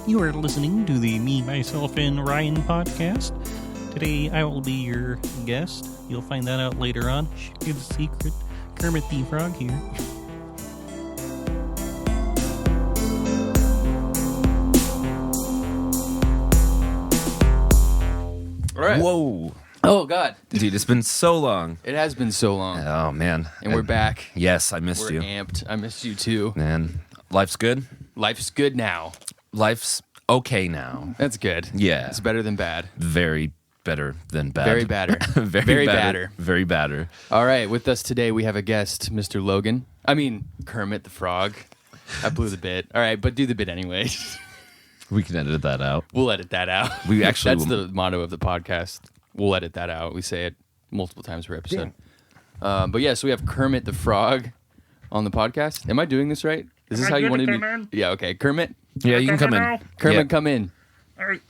You are listening to the Me, Myself, and Ryan podcast. Today I will be your guest. You'll find that out later on. It's a secret. Kermit the Frog here. All right. Whoa. Oh, God. Dude, it's been so long. It has been so long. Oh, man. And we're back. Yes, I missed We're you. amped. I missed you, too. Man, life's good? Life's good now. Life's okay now. That's good. Yeah. It's better than bad. Very better than bad. Very badder. Very badder. badder. Very badder. All right. With us today, we have a guest, Mr. Logan. I mean, Kermit the Frog. I blew the bit. All right, but do the bit anyway. We can edit that out. We'll edit that out. We actually That's the motto of the podcast. We'll edit that out. We say it multiple times per episode. But yeah, so we have Kermit the Frog on the podcast. Am I doing this right? Is this how you wanted me? Yeah, okay. Kermit? Yeah, you can come in. Kermit, Yeah. come in. All right.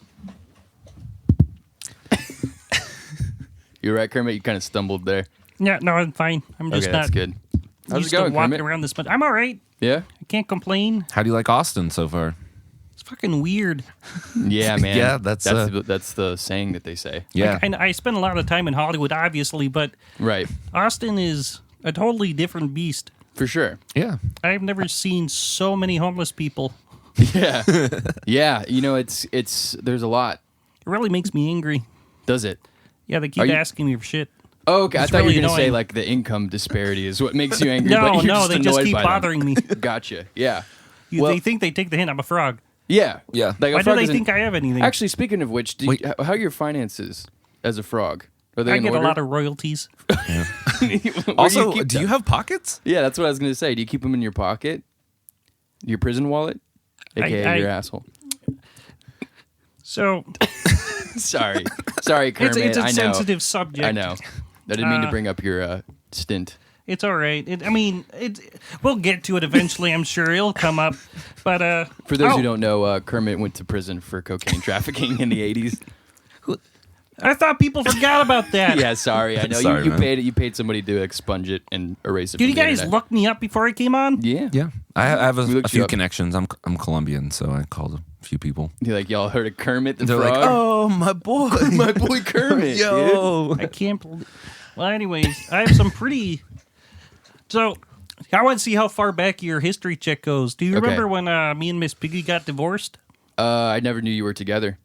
You're right, Kermit. You kind of stumbled there. Yeah, no, I'm fine. I'm just Okay, not that's good. How's used it going, to walking Kermit? around this, but I'm all right. Yeah? I can't complain. How do you like Austin so far? It's fucking weird. Yeah, man. Yeah, that's the saying that they say. Yeah. Like, and I spend a lot of time in Hollywood, obviously, but Right. Austin is a totally different beast. For sure. Yeah. I've never seen so many homeless people. Yeah. Yeah. You know, it's there's a lot. It really makes me angry. Does it? Yeah, they Are keep you- asking me for shit. Oh, okay. I It's thought really you were going to say, annoying. like, the income disparity is what makes you angry. No, but you're no, just they just annoyed keep by them. bothering me. Gotcha. Yeah. Well- They think they take the hint. I'm a frog. Yeah. Yeah. Like, a Why do frog they isn't- think I have anything? Actually, speaking of which, Wait. how are your finances as a frog? Are they I in get order? a lot of royalties. Where Also, keep do you them? have pockets? Yeah, that's what I was going to say. Do you keep them in your pocket? Your prison wallet? AKA your asshole. So Sorry, Kermit. it's a I know. sensitive subject. I know. I didn't mean to bring up your stint. It's all right. We'll get to it eventually. I'm sure it'll come up. But For those who don't know, Kermit went to prison for cocaine trafficking in the 80s. I thought people forgot about that. Yeah, sorry. I know Sorry, you man. paid. You paid somebody to expunge it and erase it. Did from you the guys internet. look me up before I came on? Yeah. Yeah. I have We a looked you few up. connections. I'm Colombian, so I called a few people. You're like, y'all heard of Kermit the They're Frog? like, oh, my boy. my boy Kermit. Dude. Yo. I can't believe. Well, anyways, I have some pretty. So, I want to see how far back your history check goes. Do you Okay. remember when me and Miss Piggy got divorced? I never knew you were together.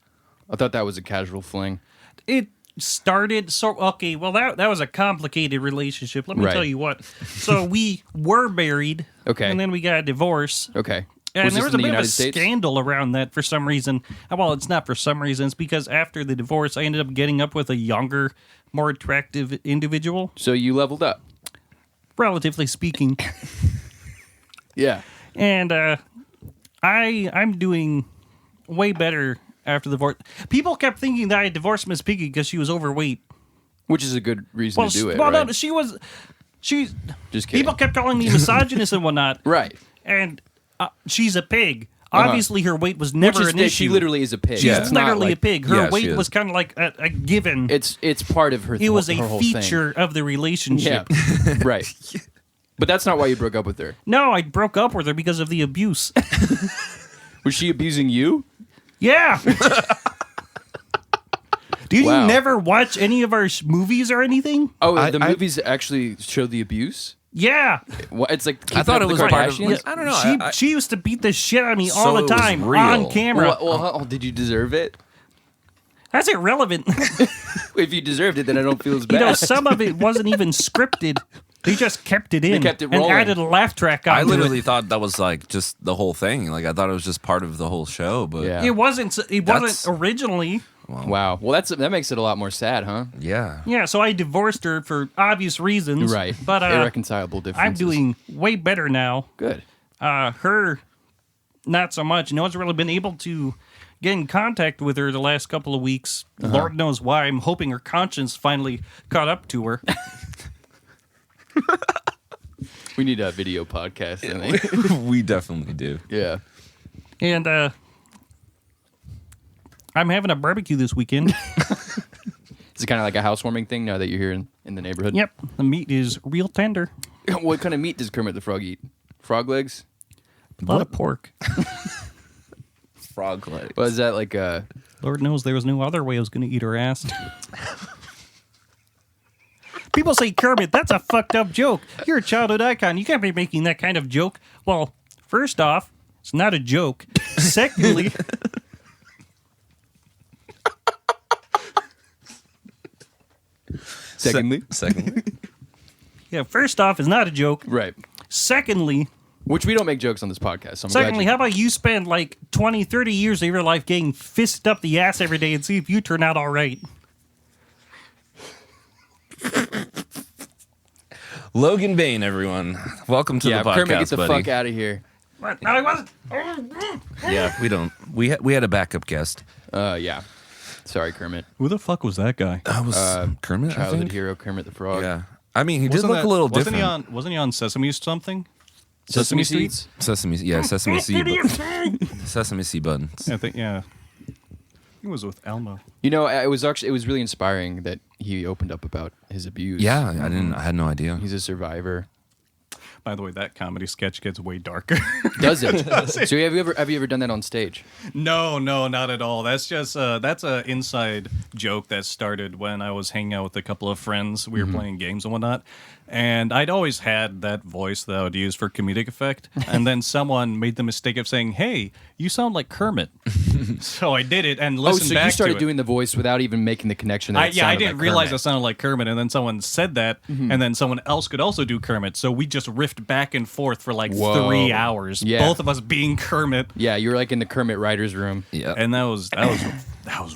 I thought that was a casual fling. It started okay. Well, that was a complicated relationship. Let me Right. tell you what. So we were married. Okay. And then we got a divorce. Okay. And was there this was in a the bit of a United States? scandal around that for some reason. Well, it's not for some reason. It's because after the divorce, I ended up getting up with a younger, more attractive individual, So you leveled up. relatively speaking. Yeah. And I'm doing way better after the divorce. People kept thinking that I had divorced Miss Piggy because she was overweight. Which is a good reason to do it, well, right? no, she's. Just kidding. People kept calling me misogynist and whatnot. Right. And she's a pig. Obviously, her weight was never Which is an issue. she literally is a pig. She's It's not literally like- a pig. Her Yeah, she weight is. was kind of like a given. It's part of her. It was her a whole feature of the Thing. relationship. Yeah. Right. But that's not why you broke up with her. No, I broke up with her because of the abuse. Was she abusing you? Yeah. Do you Wow. never watch any of our movies or anything? Oh, I- the movies actually show the abuse. Yeah. What? It's like I thought it was the part of- Kardashians? I don't know. She used to beat the shit out of me all So the it was time real. on camera. Well, did you deserve it? That's irrelevant. If you deserved it, then I don't feel as You bad. know, some of it wasn't even scripted. They just kept it in. kept it and rolling. added a laugh track on I literally it. thought that was like just the whole thing. Like I thought it was just part of the whole show, but Yeah. It wasn't. It That's- wasn't originally. Wow. Well, that makes it a lot more sad, huh? yeah. Yeah, so I divorced her for obvious reasons. Right. But Irreconcilable differences. I'm doing way better now. good. Her, not so much. No one's really been able to get in contact with her the last couple of weeks. Lord knows why. I'm hoping her conscience finally caught up to her. We need a video podcast. I think. We definitely do. Yeah. And I'm having a barbecue this weekend. Is it kind of like a housewarming thing now that you're here in the neighborhood? Yep, the meat is real tender. What kind of meat does Kermit the Frog eat? Frog legs? A lot of pork. frog legs. Was that like a... Lord knows there was no other way I was going to eat her ass. People say, Kermit, that's a fucked up joke. You're a childhood icon. You can't be making that kind of joke. Well, first off, it's not a joke. Secondly... Secondly. Yeah, first off, it's not a joke. Right. Secondly... Which we don't make jokes on this podcast. So Secondly, how about you spend like 20, 30 years of your life getting fisted up the ass every day and see if you turn out all right? Logan Bane, everyone. Welcome to the podcast, Kermit, get the buddy. fuck out of here. What? No, I wasn't. Yeah, we don't. We had a backup guest. Yeah. Sorry, Kermit. Who the fuck was that guy? That was Kermit, I Childhood think. hero Kermit the Frog. Yeah. I mean, he did look a little different. Wasn't he on Sesame something? Sesame Seeds? Sesame seed buttons. I think, yeah. He was with Elmo. You know, it was really inspiring that he opened up about his abuse. Yeah, I had no idea. He's a survivor. By the way, that comedy sketch gets way darker. Does it? So have you ever done that on stage? No, not at all. That's just that's a inside joke that started when I was hanging out with a couple of friends. We were playing games and whatnot, and I'd always had that voice that I would use for comedic effect. And then someone made the mistake of saying, "Hey, you sound like Kermit." So I did it and listened so back you started to it. doing the voice without even making the connection. That I didn't realize Kermit. I sounded like Kermit, and then someone said that, and then someone else could also do Kermit. So we just riffed back and forth for like Whoa. 3 hours, Yeah. both of us being Kermit. Yeah, you were like in the Kermit writer's room. Yeah. And that was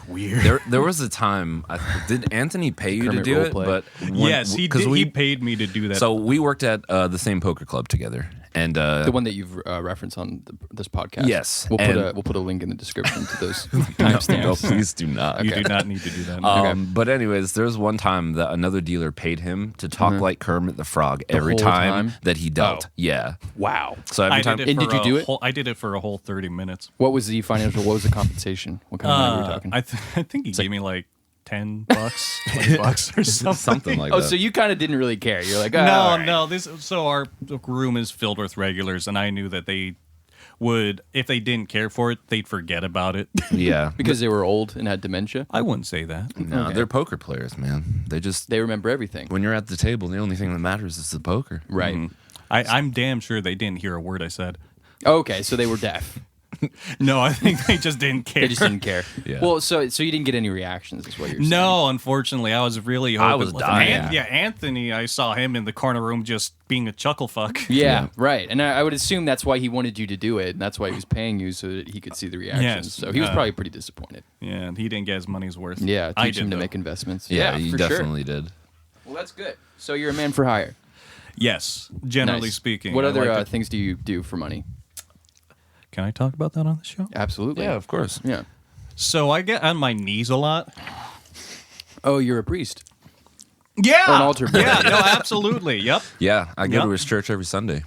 weird. There was a time. Did Anthony pay you Kermit to do it? roleplay. But Yes, he did. He paid me to do that. So we worked at the same poker club together, and The one that you've referenced on this podcast. Yes, We'll put a link in the description to those no, timestamps. please do not. you do not need to do that. But anyways, there was one time that another dealer paid him to talk like Kermit the Frog every whole time time? that he dealt. Oh. Yeah. Wow. So every time. And did you do it? I did it for a whole 30 minutes. What was the financial? What was the compensation? What kind of money were we talking? I think he gave me like $10, $20 or something. Something like Oh, that. so you kind of didn't really care. You're like, So our room is filled with regulars, and I knew that they would, if they didn't care for it, they'd forget about it. Yeah. because they were old and had dementia. I wouldn't say that. No, Okay. they're poker players, man. They remember everything. When you're at the table, the only thing that matters is the poker. Right. I'm damn sure they didn't hear a word I said. Okay, so they were deaf. No, I think they just didn't care. They just didn't care. Yeah. Well, so you didn't get any reactions, is what you're saying. No, unfortunately, I was really hoping. I was dying. Anthony, I saw him in the corner room just being a chuckle fuck. Yeah, right. And I would assume that's why he wanted you to do it, and that's why he was paying you so that he could see the reactions. Yes, So he was probably pretty disappointed. Yeah, and he didn't get his money's worth. Yeah, I teach did him to though. make investments. Yeah, you for definitely sure. did. Well, that's good. So you're a man for hire. Yes, generally Nice. speaking. What I other like to- things do you do for money? Can I talk about that on the show? Absolutely. Yeah, of course. Yeah. So I get on my knees a lot. Oh, you're a priest. Yeah, Or an altar boy. Yeah, no, absolutely. Yep. Yeah, I go Yep. to his church every Sunday.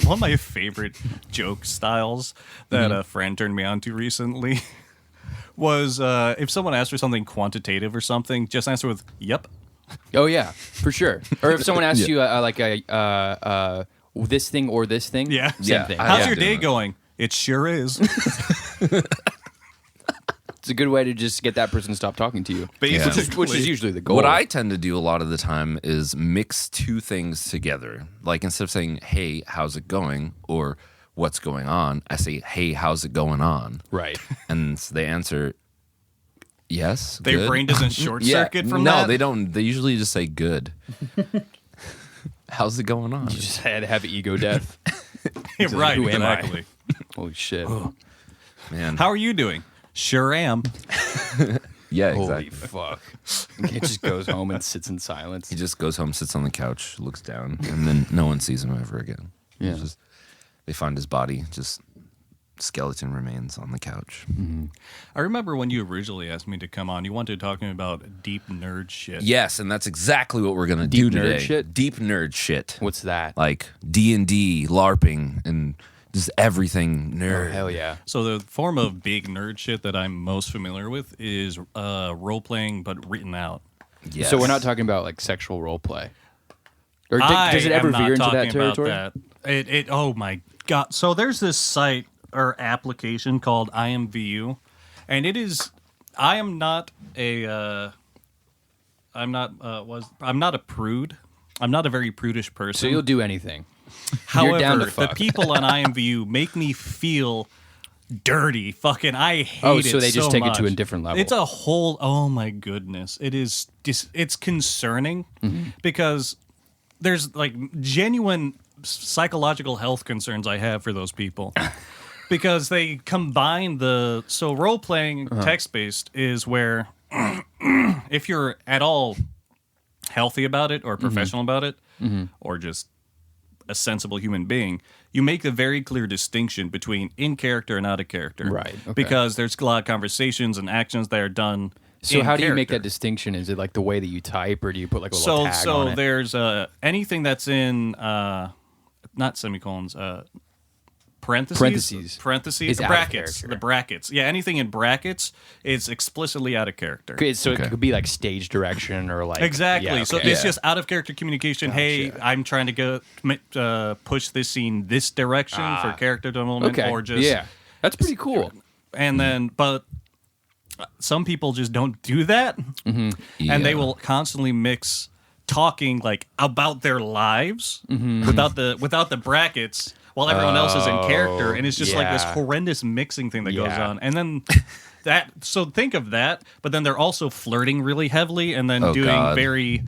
One of my favorite joke styles that a friend turned me on to recently was if someone asked for something quantitative or something, just answer with "Yep." Oh yeah, for sure. Or if someone asks you like this thing or this thing, Yeah. same Yeah, thing. I How's like your doing day that. going? It sure is. It's a good way to just get that person to stop talking to you, Basically. which is usually the goal. What I tend to do a lot of the time is mix two things together. Like instead of saying, "Hey, how's it going?" or "What's going on?" I say, "Hey, how's it going on?" right. And they answer, "Yes." Their good." brain doesn't short circuit from no, that. they don't. They usually just say, "Good." How's it going on? You just had to have ego death. Right, Who am I? exactly. Holy shit! Man. How are you doing? Sure am. Yeah, Holy exactly. fuck! He just goes home and sits in silence. He just goes home, sits on the couch, looks down, and then no one sees him ever again. Yeah. They find his body, just skeleton remains on the couch. I remember when you originally asked me to come on, you wanted to talk to me about deep nerd shit. Yes, and that's exactly what we're gonna do Deep nerd today. shit? Deep nerd shit, What's that? like D&D, LARPing, and just everything nerd. Oh, hell yeah! So the form of big nerd shit that I'm most familiar with is role playing, but written out. Yes. So we're not talking about like sexual role play, or I does it ever am not veer into talking that about territory? that. Oh my god! So there's this site or application called IMVU, and it is. I am not a. I'm not a prude. I'm not a very prudish person. So you'll do anything. However, down to the fuck. people on IMVU make me feel dirty. Fucking, I hate it. Oh, so they just take it to much. a different level. It's a whole. Oh my goodness, it is. It's concerning because there's like genuine psychological health concerns I have for those people. Because they combine role playing text based is where if you're at all healthy about it or professional about it or just a sensible human being, you make a very clear distinction between in character and out of character. Right, okay. Because there's a lot of conversations and actions that are done. So in how do you make character. that distinction? Is it like the way that you type, or do you put like a little tag on it? There's anything that's in not semicolons, parentheses, Is brackets, out of character. the brackets. Yeah, anything in brackets is explicitly out of character. Okay, so Okay. it could be like stage direction or like Exactly. Yeah, So okay. it's just out of character communication. Hey, I'm trying to go push this scene this direction for character development, okay, or just that's pretty cool. And then, but some people just don't do that, and they Yeah. will constantly mix talking like about their lives without the brackets while everyone else is in character, and it's just like this yeah. horrendous mixing thing that goes Yeah. on. And then so think of that, but then they're also flirting really heavily and then Oh, doing God. very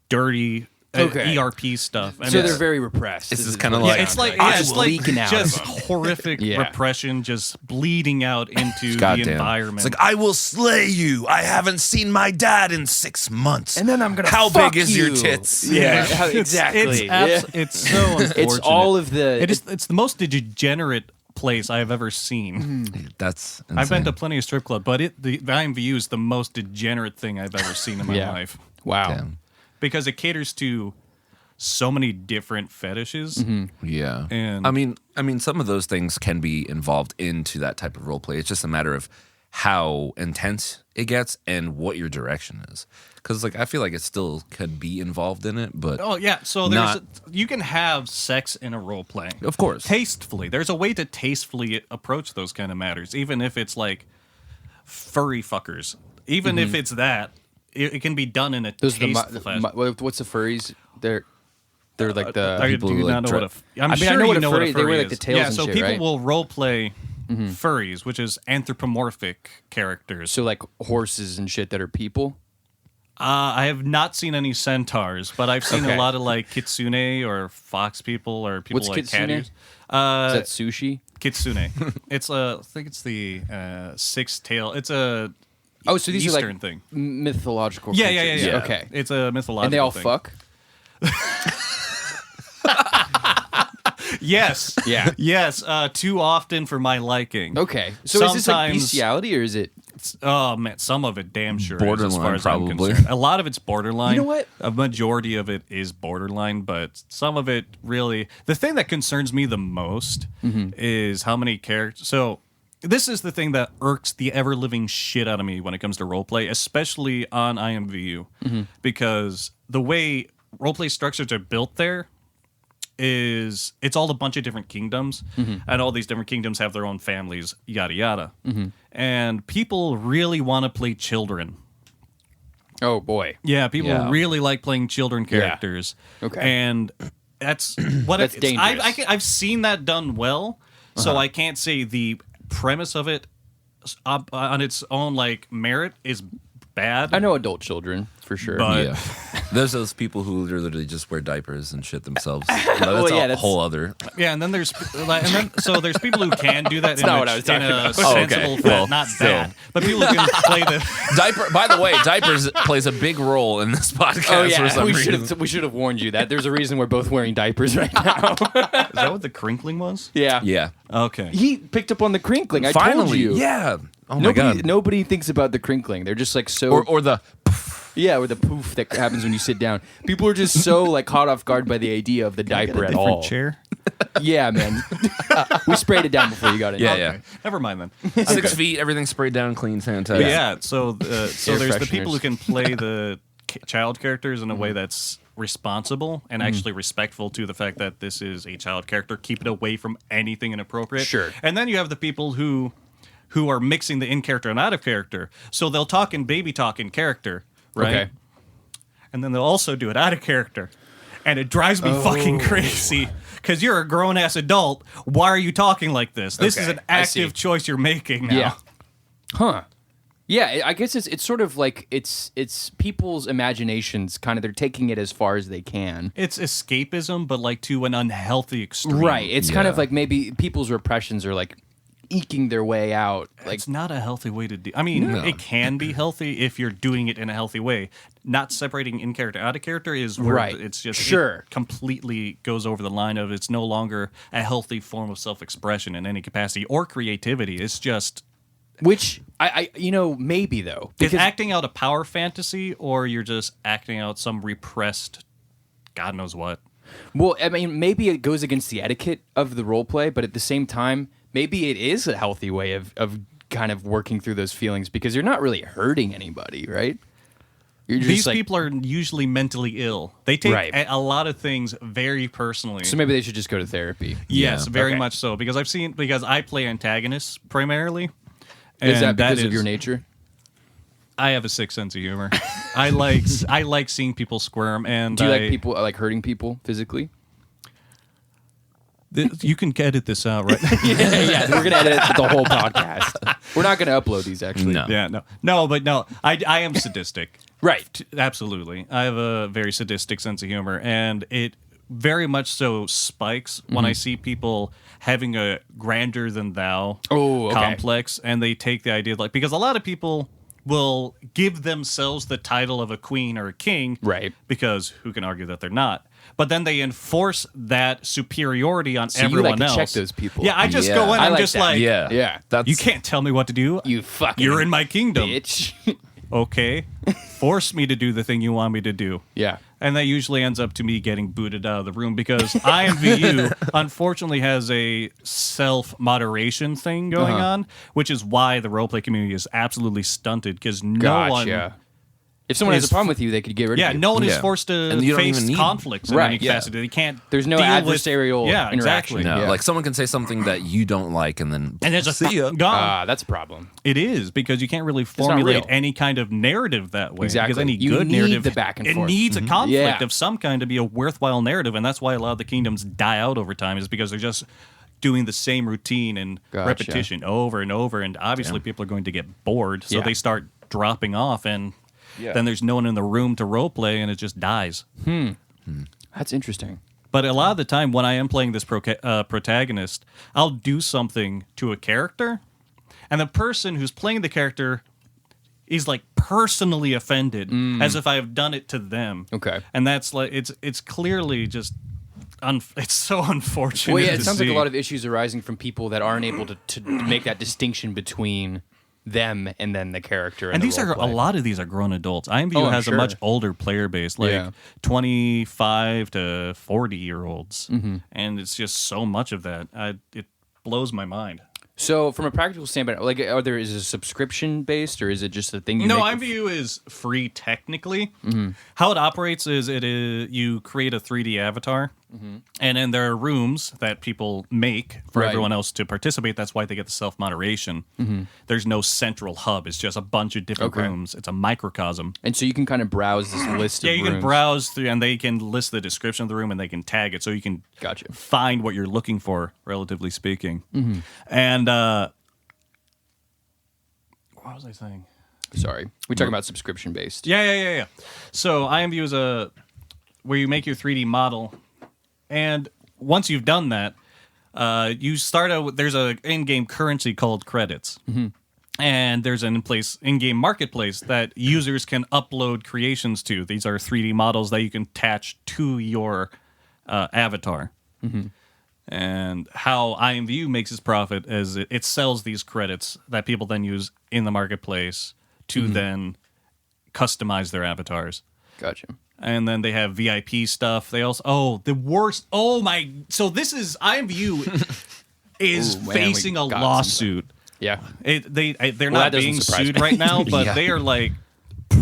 dirty Okay. ERP stuff. And So it's- they're very repressed. This is what kinda it like- yeah, sounds it's like Just leaking out just of them. horrific Yeah. repression just bleeding out into the Goddamn. environment. It's like, I will slay you. I haven't seen my dad in 6 months. And then I'm gonna How fuck big is your you. tits? Yeah, It's- exactly. It's so unfortunate. It's all of the. It's the most degenerate place I've ever seen. That's insane. I've been to plenty of strip clubs, but the IMVU is the most degenerate thing I've ever seen in my Yeah. life Wow. Damn. because it caters to so many different fetishes. Yeah. And- I mean some of those things can be involved into that type of role play. It's just a matter of how intense it gets and what your direction is. Cuz like I feel like it still could be involved in it, but Oh yeah, so you can have sex in a role play. of course. Tastefully. There's a way to tastefully approach those kind of matters, even if it's like furry fuckers. Even if it's that, it can be done in a Those are tasteful fashion. what's the furries? They're like the. Do people you who, not like, know what a? I'm I mean, sure I know you what a know what a furry- furry they wear, like, is. the tails yeah, and so shit, people right? will role play furries, which is anthropomorphic characters. So like horses and shit that are people. I have not seen any centaurs, but I've seen Okay. a lot of like kitsune or fox people or people What's like kitsune? cat ears. Is that sushi? Kitsune. It's I think it's the six tail. It's a Oh, so these Eastern are like thing. mythological. Yeah. creatures. Yeah. Okay. It's a mythological. And they all thing. fuck. Yes. Yeah. Yes. Too often for my liking. Okay. So is this like Sometimes- bestiality or is it? Oh man, some of it damn sure is, as Borderline, far as I'm probably. concerned. A lot of it's borderline. You know what? A majority of it is borderline, but some of it really. The thing that concerns me the most is how many characters. So this is the thing that irks the ever living shit out of me when it comes to roleplay, especially on IMVU, because the way roleplay structures are built there is it's all a bunch of different kingdoms, and all these different kingdoms have their own families, yada yada. And people really want to play children. Oh boy. Yeah, people Yeah. really like playing children characters. Okay. And that's what That's dangerous. I've seen that done well, so I can't say the premise of it on its own like merit is bad. I know adult children for sure. But- Yeah. There's those people who literally just wear diapers and shit themselves. That's Well, yeah, a that's- whole other. Yeah, and then there's there's people who can do that in not a, what I was in talking a about. sensible okay. fa- Well, not still. bad, but people who can play the Diaper. By the way, diapers plays a big role in this podcast. Oh for yeah, some reason. we should have warned you that there's a reason we're both wearing diapers right now. Is that what the crinkling was? yeah. Yeah. Okay. He picked up on the crinkling. I told Finally. you. Yeah. Oh my Nobody, god. nobody thinks about the crinkling. They're just like so. Or the. yeah, or the poof that happens when you sit down. People are just so like caught off guard by the idea of the diaper at all. chair. Yeah, man. We sprayed it down before you got in. Yeah, Okay. yeah. Never mind then. 6 feet, everything sprayed down, clean, But sanitized. yeah, so Air there's the people fresheners. who can play the child characters in a way that's responsible and actually respectful to the fact that this is a child character. Keep it away from anything inappropriate. Sure. And then you have the people who are mixing the in character and out of character. So they'll talk in baby talk in character, right? Okay. And then they'll also do it out of character. And it drives me fucking crazy because you're a grown ass adult. Why are you talking like this? This is Okay, an I see. active choice you're making now. Yeah. Huh. Yeah, I guess it's sort of like it's people's imaginations. Kind of, they're taking it as far as they can. It's escapism, but like to an unhealthy extreme. Right. It's kind of Yeah. like maybe people's repressions are like eking their way out. Like, It's not a healthy way to do. I mean, it can be healthy if you're doing it in a healthy way. Not separating in character out of character is where Right. it's just Sure. it completely goes over the line of it's no longer a healthy form of self-expression in any capacity or creativity. It's just which I maybe though, it's because acting out a power fantasy, or you're just acting out some repressed, God knows what. well, I mean, maybe it goes against the etiquette of the role play, but at the same time, maybe it is a healthy way of kind of working through those feelings because you're not really hurting anybody, right? You're just These like, people are usually mentally ill. They take Right. a lot of things very personally. so maybe they should just go to therapy. Yes, Yeah. very Okay. much so. Because I play antagonists primarily. Is that and because of is- your nature? I have a sick sense of humor. I like seeing people squirm, and Do you like people like hurting people physically? You can edit this out, right? yeah, we're gonna edit the whole podcast. We're not gonna upload these actually. No. Yeah, no. I am sadistic. Right. Absolutely. I have a very sadistic sense of humor, and it very much so spikes when I see people having a grander than thou Oh, okay. complex, and they take the idea like because a lot of people will give themselves the title of a queen or a king, Right. Because who can argue that they're not? But then they enforce that superiority on So you everyone like to else. check those people. Yeah, I just Yeah. go in. I I'm like just that. like, Yeah. Yeah. That's you can't tell me what to do. You fucking You're in my kingdom. bitch. Okay, force me to do the thing you want me to do. Yeah. And that usually ends up to me getting booted out of the room because IMVU unfortunately has a self-moderation thing going on, which is why the roleplay community is absolutely stunted because no one... Gotcha. If someone has is- a problem with you, they could get rid Yeah, of you. no one is Yeah. forced to And you don't face even need- conflicts in Right, any yeah. capacity. They can't. There's no deal with- adversarial Yeah, interaction. exactly. no, Yeah. like someone can say something that you don't like, and then And it's just see ya. gone. That's a problem. It is because you can't really not formulate real. any kind of narrative that way. Exactly. Because any You good need narrative, the back and it forth. needs a conflict Yeah. of some kind to be a worthwhile narrative, and that's why a lot of the kingdoms die out over time. Is because they're just doing the same routine and Gotcha. repetition over and over, and obviously people are going to get bored, so Yeah. they start dropping off, and then there's no one in the room to role play, and it just dies. That's interesting. But a lot of the time, when I am playing this protagonist, I'll do something to a character, and the person who's playing the character is like personally offended, as if I have done it to them. Okay. And that's like it's clearly just it's so unfortunate. Well, yeah, it to sounds like see. a lot of issues arising from people that aren't able to make that distinction between them and then the character. And the these are roleplay. a lot of these are grown adults. IMVU Oh, I'm has sure. a much older player base, like Yeah. 25 to 40-year-olds, Mm-hmm. and it's just so much of that. It blows my mind. So, from a practical standpoint, like, is it subscription based or is it just a thing you No, make? IMVU is free technically. Mm-hmm. How it operates is you create a 3D avatar, and then there are rooms that people make for Right. everyone else to participate. That's why they get the self-moderation. There's no central hub. It's just a bunch of different Okay. rooms. It's a microcosm. And so you can kind of browse this list Yeah, of you rooms. can browse through, and they can list the description of the room, and they can tag it, so you can Gotcha. find what you're looking for, relatively speaking. Mm-hmm. And what was I saying? Sorry. We're talking about subscription based. Yeah. So IMVU is where you make your 3D model, and once you've done that, you start out with, there's a in-game currency called credits. And there's an in-game marketplace that users can upload creations to. These are 3D models that you can attach to your avatar. And how IMVU makes its profit is it sells these credits that people then use in the marketplace to then customize their avatars. Gotcha. And then they have VIP stuff. They also the worst. Oh my! So this is IMVU is Ooh, man, we facing a got lawsuit. Yeah. They're Well, not that doesn't being surprise sued me. right now, but Yeah. they are like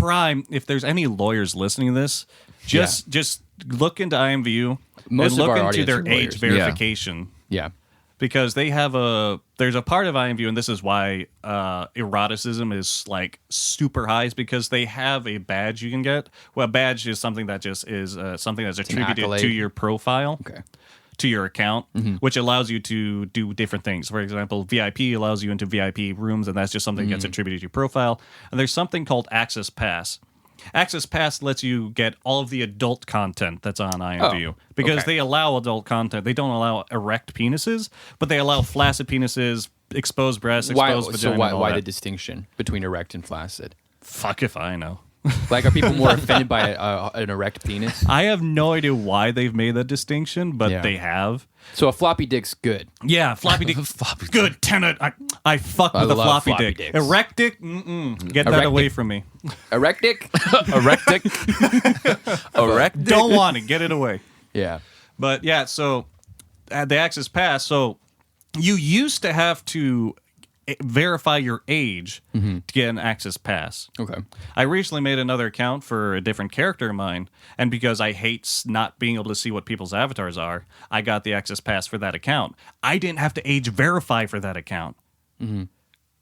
prime. If there's any lawyers listening to this, just look into IMVU Most and of look our into their audience age are lawyers. verification. Yeah. Because they have there's a part of IMVU, and this is why eroticism is like super high, is because they have a badge you can get. Well, a badge is something that just is something that's attributed accolade. to your profile, Okay. to your account, which allows you to do different things. For example, VIP allows you into VIP rooms, and that's just something that gets attributed to your profile. And there's something called Access Pass. Access Pass lets you get all of the adult content that's on IMVU because okay. they allow adult content. They don't allow erect penises, but they allow flaccid penises, exposed breasts, exposed vagina. So and all why that. the distinction between erect and flaccid? Fuck if I know. Like, are people more offended by an erect penis? I have no idea why they've made that distinction, but Yeah. they have. So a floppy dick's good. Yeah, floppy dick. Good tenant. I fuck with a love floppy floppy dick. dicks. Erect dick. Get that Erect away dick. from me. Erect dick? Erect dick. Erect dick. Don't want it. Get it away. Yeah. But yeah, so at the Access Pass, so you used to have to verify your age to get an Access Pass. Okay. I recently made another account for a different character of mine, and because I hate not being able to see what people's avatars are, I got the Access Pass for that account. I didn't have to age verify for that account.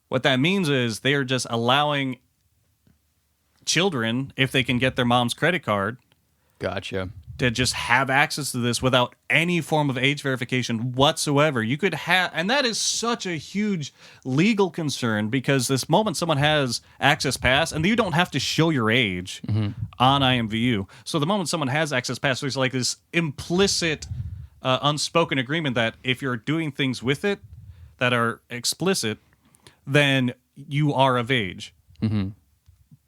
What that means is they are just allowing children, if they can get their mom's credit card, Gotcha. to just have access to this without any form of age verification whatsoever. You could have, and that is such a huge legal concern because this moment someone has Access Pass, and you don't have to show your age on IMVU. So the moment someone has Access Pass, there's like this implicit, unspoken agreement that if you're doing things with it that are explicit, then you are of age.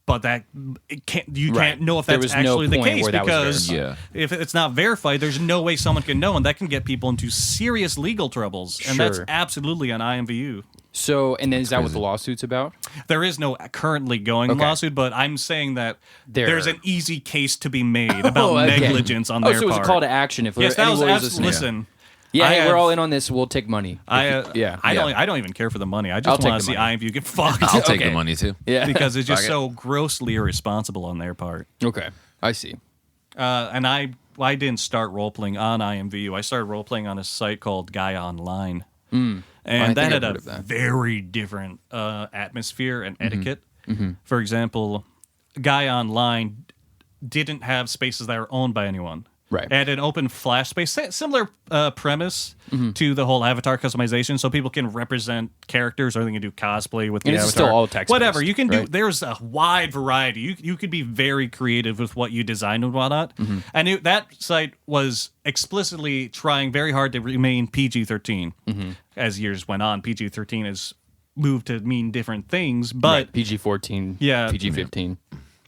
But that you Right. can't know if There that's was no actually the point case where that was because verified. if it's not verified, there's no way someone can know, and that can get people into serious legal troubles. And that's Sure. absolutely an IMVU. So, and then is that what the lawsuit's about? There is no currently going Okay. lawsuit, but I'm saying that There- there's an easy case to be made about okay. negligence on their so it was part. a call to action. If Yes, there that are was any lawyers absolutely. listening. Listen, Yeah, I hey, have- we're all in on this. We'll take money. I yeah. don't even care for the money. I I'll just take want to the see money. IMVU get fucked. I'll take Okay. the money too. Yeah. because it's just Fuck it. so grossly irresponsible on their part. Okay. I see. And I didn't start role playing on IMVU. I started role playing on a site called Guy Online, and think that I've had heard a of that. very different atmosphere and etiquette. Mm-hmm. For example, Guy Online didn't have spaces that were owned by anyone. Right. It had an open flash space, similar premise Mm-hmm. to the whole avatar customization, so people can represent characters or they can do cosplay with the And avatar. this is still all text-based, Whatever you can do. right? There's a wide variety. You could be very creative with what you design and whatnot. Mm-hmm. And that site was explicitly trying very hard to remain PG-13. Mm-hmm. As years went on, PG-13 has moved to mean different things, but Right. PG-14. Yeah. PG-15.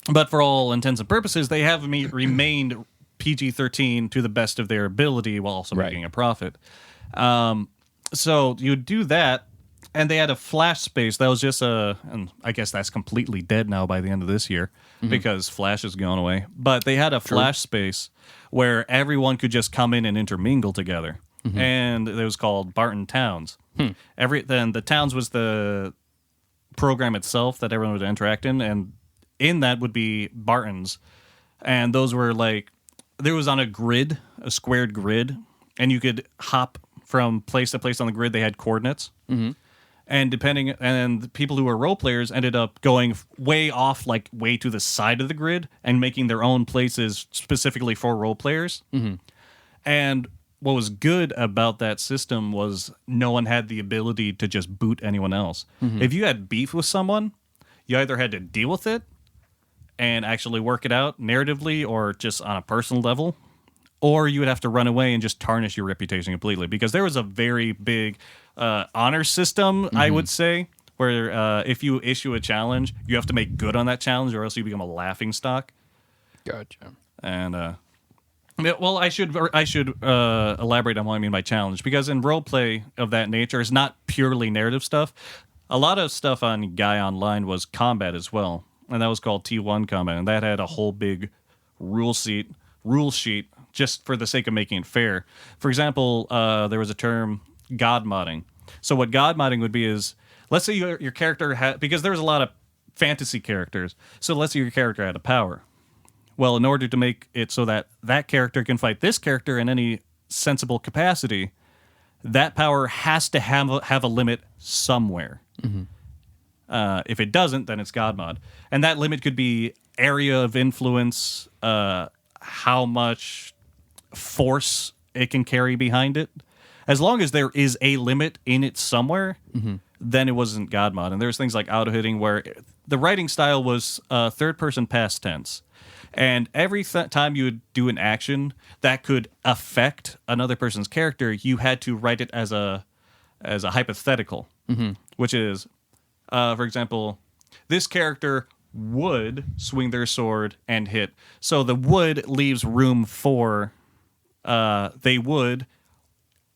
but for all intents and purposes, they have remained PG-13 to the best of their ability while also Right. making a profit. So you do that, and they had a Flash space that was just and I guess that's completely dead now by the end of this year because Flash is going away. But they had a Flash space where everyone could just come in and intermingle together, and it was called Barton Towns. Then the Towns was the program itself that everyone would interact in, and in that would be Bartons, and those were like there was on a grid, a squared grid, and you could hop from place to place on the grid. They had coordinates, and the people who were role players ended up going way off, like way to the side of the grid, and making their own places specifically for role players. And what was good about that system was no one had the ability to just boot anyone else. If you had beef with someone, you either had to deal with it and actually work it out narratively or just on a personal level, or you would have to run away and just tarnish your reputation completely. Because there was a very big honor system, I would say, where if you issue a challenge, you have to make good on that challenge or else you become a laughing stock. Gotcha. And well, I should elaborate on what I mean by challenge, because in roleplay of that nature, it's not purely narrative stuff. A lot of stuff on Guy Online was combat as well, and that was called T1 combat, and that had a whole big rule sheet just for the sake of making it fair. For example, there was a term, God modding. So what God modding would be is, let's say your character because there was a lot of fantasy characters. So let's say your character had a power. Well, in order to make it so that that character can fight this character in any sensible capacity, that power has to have a limit somewhere. If it doesn't, then it's God mod. And that limit could be area of influence, how much force it can carry behind it. As long as there is a limit in it somewhere, then it wasn't God mod. And there's things like auto-hitting where the writing style was third-person past tense. And every time you would do an action that could affect another person's character, you had to write it as a hypothetical, which is, for example, this character would swing their sword and hit. So the would leaves room for they would,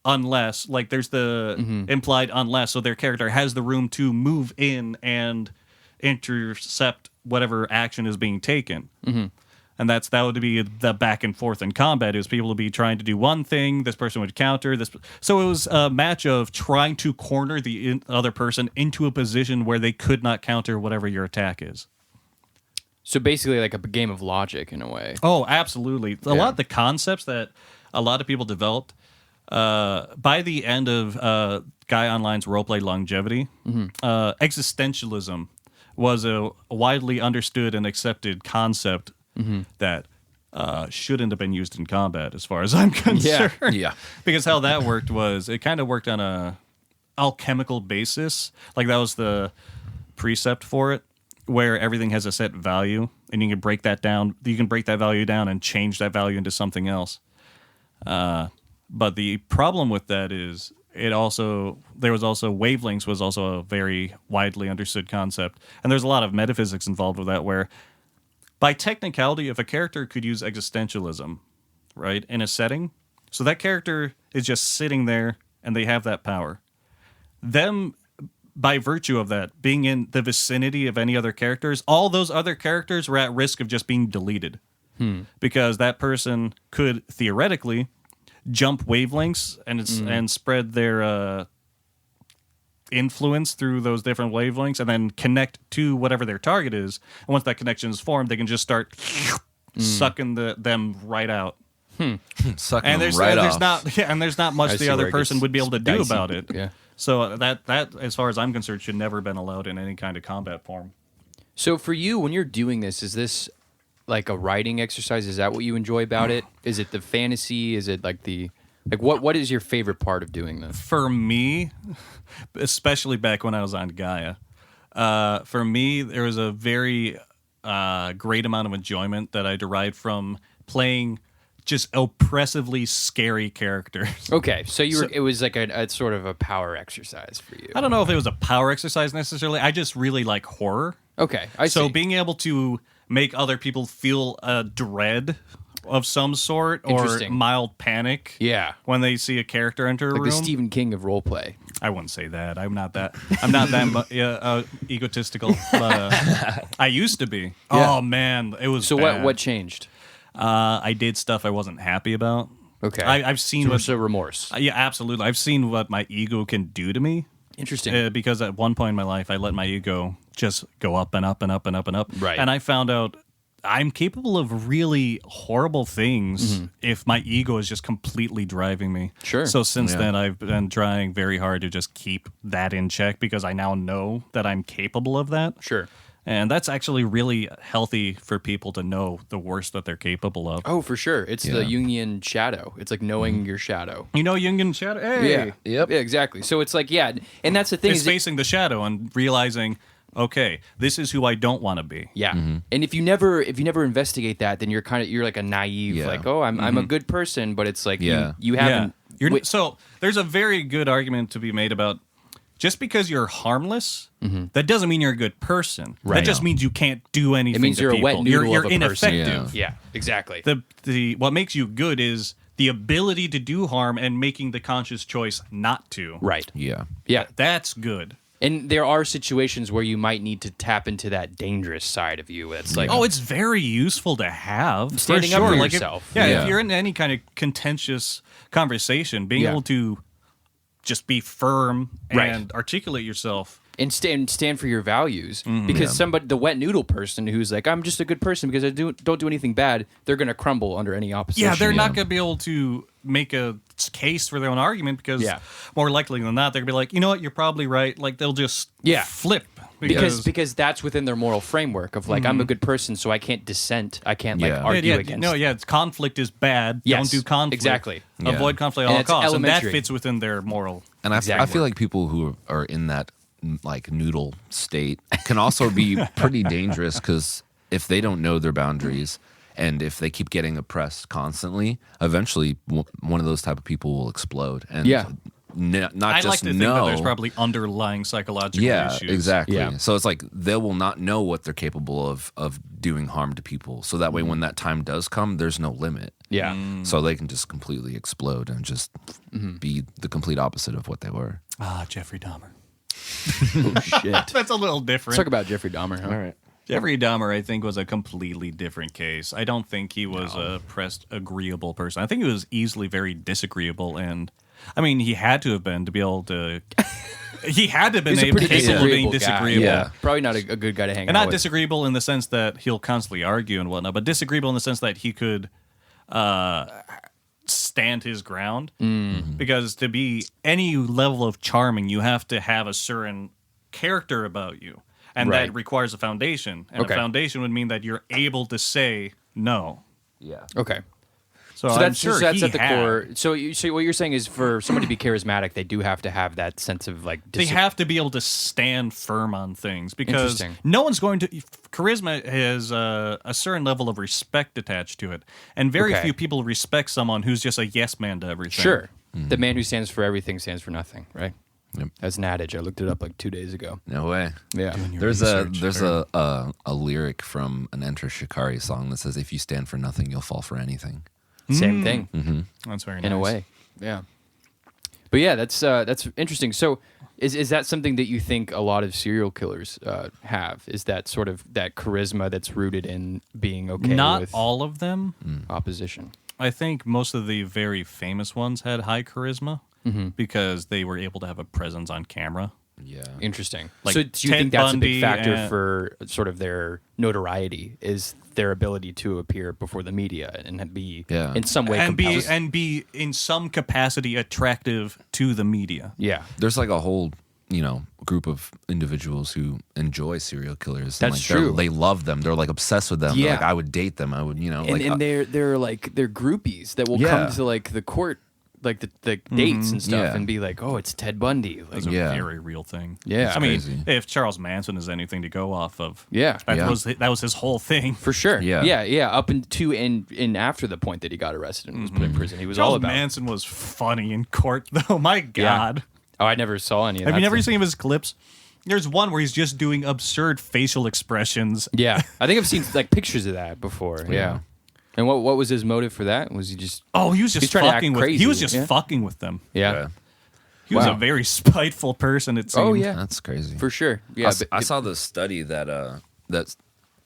unless, like there's the implied unless, so their character has the room to move in and intercept whatever action is being taken. And that would be the back and forth in combat. It was people would be trying to do one thing, this person would counter this. So it was a match of trying to corner the other person into a position where they could not counter whatever your attack is. So basically like a game of logic in a way. Oh, absolutely. A lot of the concepts that a lot of people developed by the end of Guy Online's roleplay longevity, existentialism was a widely understood and accepted concept that shouldn't have been used in combat, as far as I'm concerned. Yeah. Because how that worked was it kind of worked on a alchemical basis. Like that was the precept for it, where everything has a set value, and you can break that down. You can break that value down and change that value into something else. But the problem with that is there was also wavelengths was also a very widely understood concept, and there's a lot of metaphysics involved with that, where by technicality, if a character could use existentialism, right, in a setting, so that character is just sitting there and they have that power. Them, by virtue of that, being in the vicinity of any other characters, all those other characters were at risk of just being deleted. Because that person could theoretically jump wavelengths and spread their influence through those different wavelengths and then connect to whatever their target is. And once that connection is formed, they can just start sucking them right out. Sucking And them right off. there's not much the other person would be able to do dicey. about it. Yeah. So that, as far as I'm concerned, should never have been allowed in any kind of combat form. So for you, when you're doing this, is this like a writing exercise? Is that what you enjoy about it? Is it the fantasy? Is it like what is your favorite part of doing this? For me, especially back when I was on Gaia, for me, there was a very great amount of enjoyment that I derived from playing just oppressively scary characters. Okay, so it was like a sort of a power exercise for you. I don't know if it was a power exercise necessarily. I just really like horror. Okay, I see. So being able to make other people feel a dread of some sort or Interesting. mild panic when they see a character enter a like room. the Stephen King of roleplay. I wouldn't say that. I'm not that egotistical, but I used to be. Yeah. Oh man, it was So bad. what changed? I did stuff I wasn't happy about. Okay, I've seen so remorse. yeah, absolutely. I've seen what my ego can do to me. Interesting. Because at one point in my life, I let my ego just go up and up and up and up and up. Right. And I found out I'm capable of really horrible things if my ego is just completely driving me. Sure. So since then, I've been trying very hard to just keep that in check because I now know that I'm capable of that. Sure. And that's actually really healthy for people to know the worst that they're capable of. Oh, for sure. It's the Jungian shadow. It's like knowing your shadow. You know Jungian shadow? Hey! Yeah. Yep. Yeah, exactly. So it's like, and that's the thing. It's facing the shadow and realizing, okay, this is who I don't want to be. Yeah. And if you never investigate that, then you're like a naive, like, oh, I'm a good person, but it's like you haven't. So there's a very good argument to be made about just because you're harmless, that doesn't mean you're a good person. Right. That just means you can't do anything. It means to you're people. a wet noodle You're of a person. ineffective. Yeah, exactly. The what makes you good is the ability to do harm and making the conscious choice not to. Right. Yeah. Yeah. That's good. And there are situations where you might need to tap into that dangerous side of you. It's like, Oh, it's very useful to have. Standing for up sure. for Like yourself. If you're in any kind of contentious conversation, being able to just be firm and articulate yourself and stand for your values. Because the wet noodle person who's like, I'm just a good person because I don't do anything bad, they're going to crumble under any opposition. Yeah, they're not going to be able to make a case for their own argument because more likely than not, they're going to be like, you know what, you're probably right. Like, they'll just flip. Because that's within their moral framework of like, I'm a good person, so I can't dissent. I can't argue against. No, conflict is bad. Yes, Don't do conflict. Exactly. Avoid conflict at all costs. And that fits within their moral. And I feel like people who are in that like noodle state can also be pretty dangerous because if they don't know their boundaries and if they keep getting oppressed constantly, eventually one of those type of people will explode. And not I'd just like to think that there's probably underlying psychological issues. Exactly. Yeah. So it's like they will not know what they're capable of doing harm to people. So that way, when that time does come, there's no limit. Yeah. So they can just completely explode and just be the complete opposite of what they were. Jeffrey Dahmer. Oh, shit. That's a little different. Let's talk about Jeffrey Dahmer, huh? All right. Jeffrey Dahmer, I think, was a completely different case. I don't think he was a pressed, agreeable person. I think he was easily very disagreeable, and I mean, he had to have been to be able to. He had to have been He's a pretty capable of being disagreeable guy. disagreeable. Yeah. Probably not a good guy to hang And out not with. disagreeable in the sense that he'll constantly argue and whatnot, but disagreeable in the sense that he could stand his ground. Because to be any level of charming, you have to have a certain character about you. And Right. that requires a foundation. And a foundation would mean that you're able to say no. Yeah. Okay. So, So I'm that's, sure that's he at the had. core. So what you're saying is for somebody to be charismatic, they do have to have that sense of like. They have to be able to stand firm on things because Interesting. no one's going to. Charisma has a certain level of respect attached to it, and very Okay. few people respect someone who's just a yes man to everything. Sure. The man who stands for everything stands for nothing, right? Yep. That's an adage. I looked it up like 2 days ago. No way. Yeah. There's a lyric from an Enter Shikari song that says, "If you stand for nothing, you'll fall for anything." Same thing. That's very nice. In a way. Yeah. But yeah, that's interesting. So is that something that you think a lot of serial killers have? Is that sort of that charisma that's rooted in being okay Not with all of them. opposition? I think most of the very famous ones had high charisma because they were able to have a presence on camera. Yeah. Interesting. Like So do you Ted think that's a Bundy big factor and- for sort of their notoriety is their ability to appear before the media and be Yeah. in some way And compelling? be in some capacity attractive to the media. Yeah. There's like a whole, group of individuals who enjoy serial killers. That's and true. They love them. They're like obsessed with them. They're Yeah. like, I would date them. I would, And they're like they're groupies that will come to like the court like the dates and stuff Yeah. and be like, oh, it's Ted Bundy. Like, It's a Yeah. very real thing. Yeah. I mean, crazy. if Charles Manson is anything to go off of, Yeah. that Yeah. was his whole thing. for sure. Yeah. Yeah. Up into and after the point that he got arrested and was put in prison, he was all Charles about. Manson was funny in court, though. My God, Oh, I never saw any of that. have you never stuff. seen his clips? There's one where he's just doing absurd facial expressions. Yeah, I think I've seen like pictures of that before. Yeah. And what was his motive for that? Was he just? Oh, he was just He's trying to act fucking with. crazy, He was just yeah. fucking with them. Yeah. He was Wow. a very spiteful person. It seemed. Oh yeah, That's crazy. for sure. Yeah, I saw this study that that's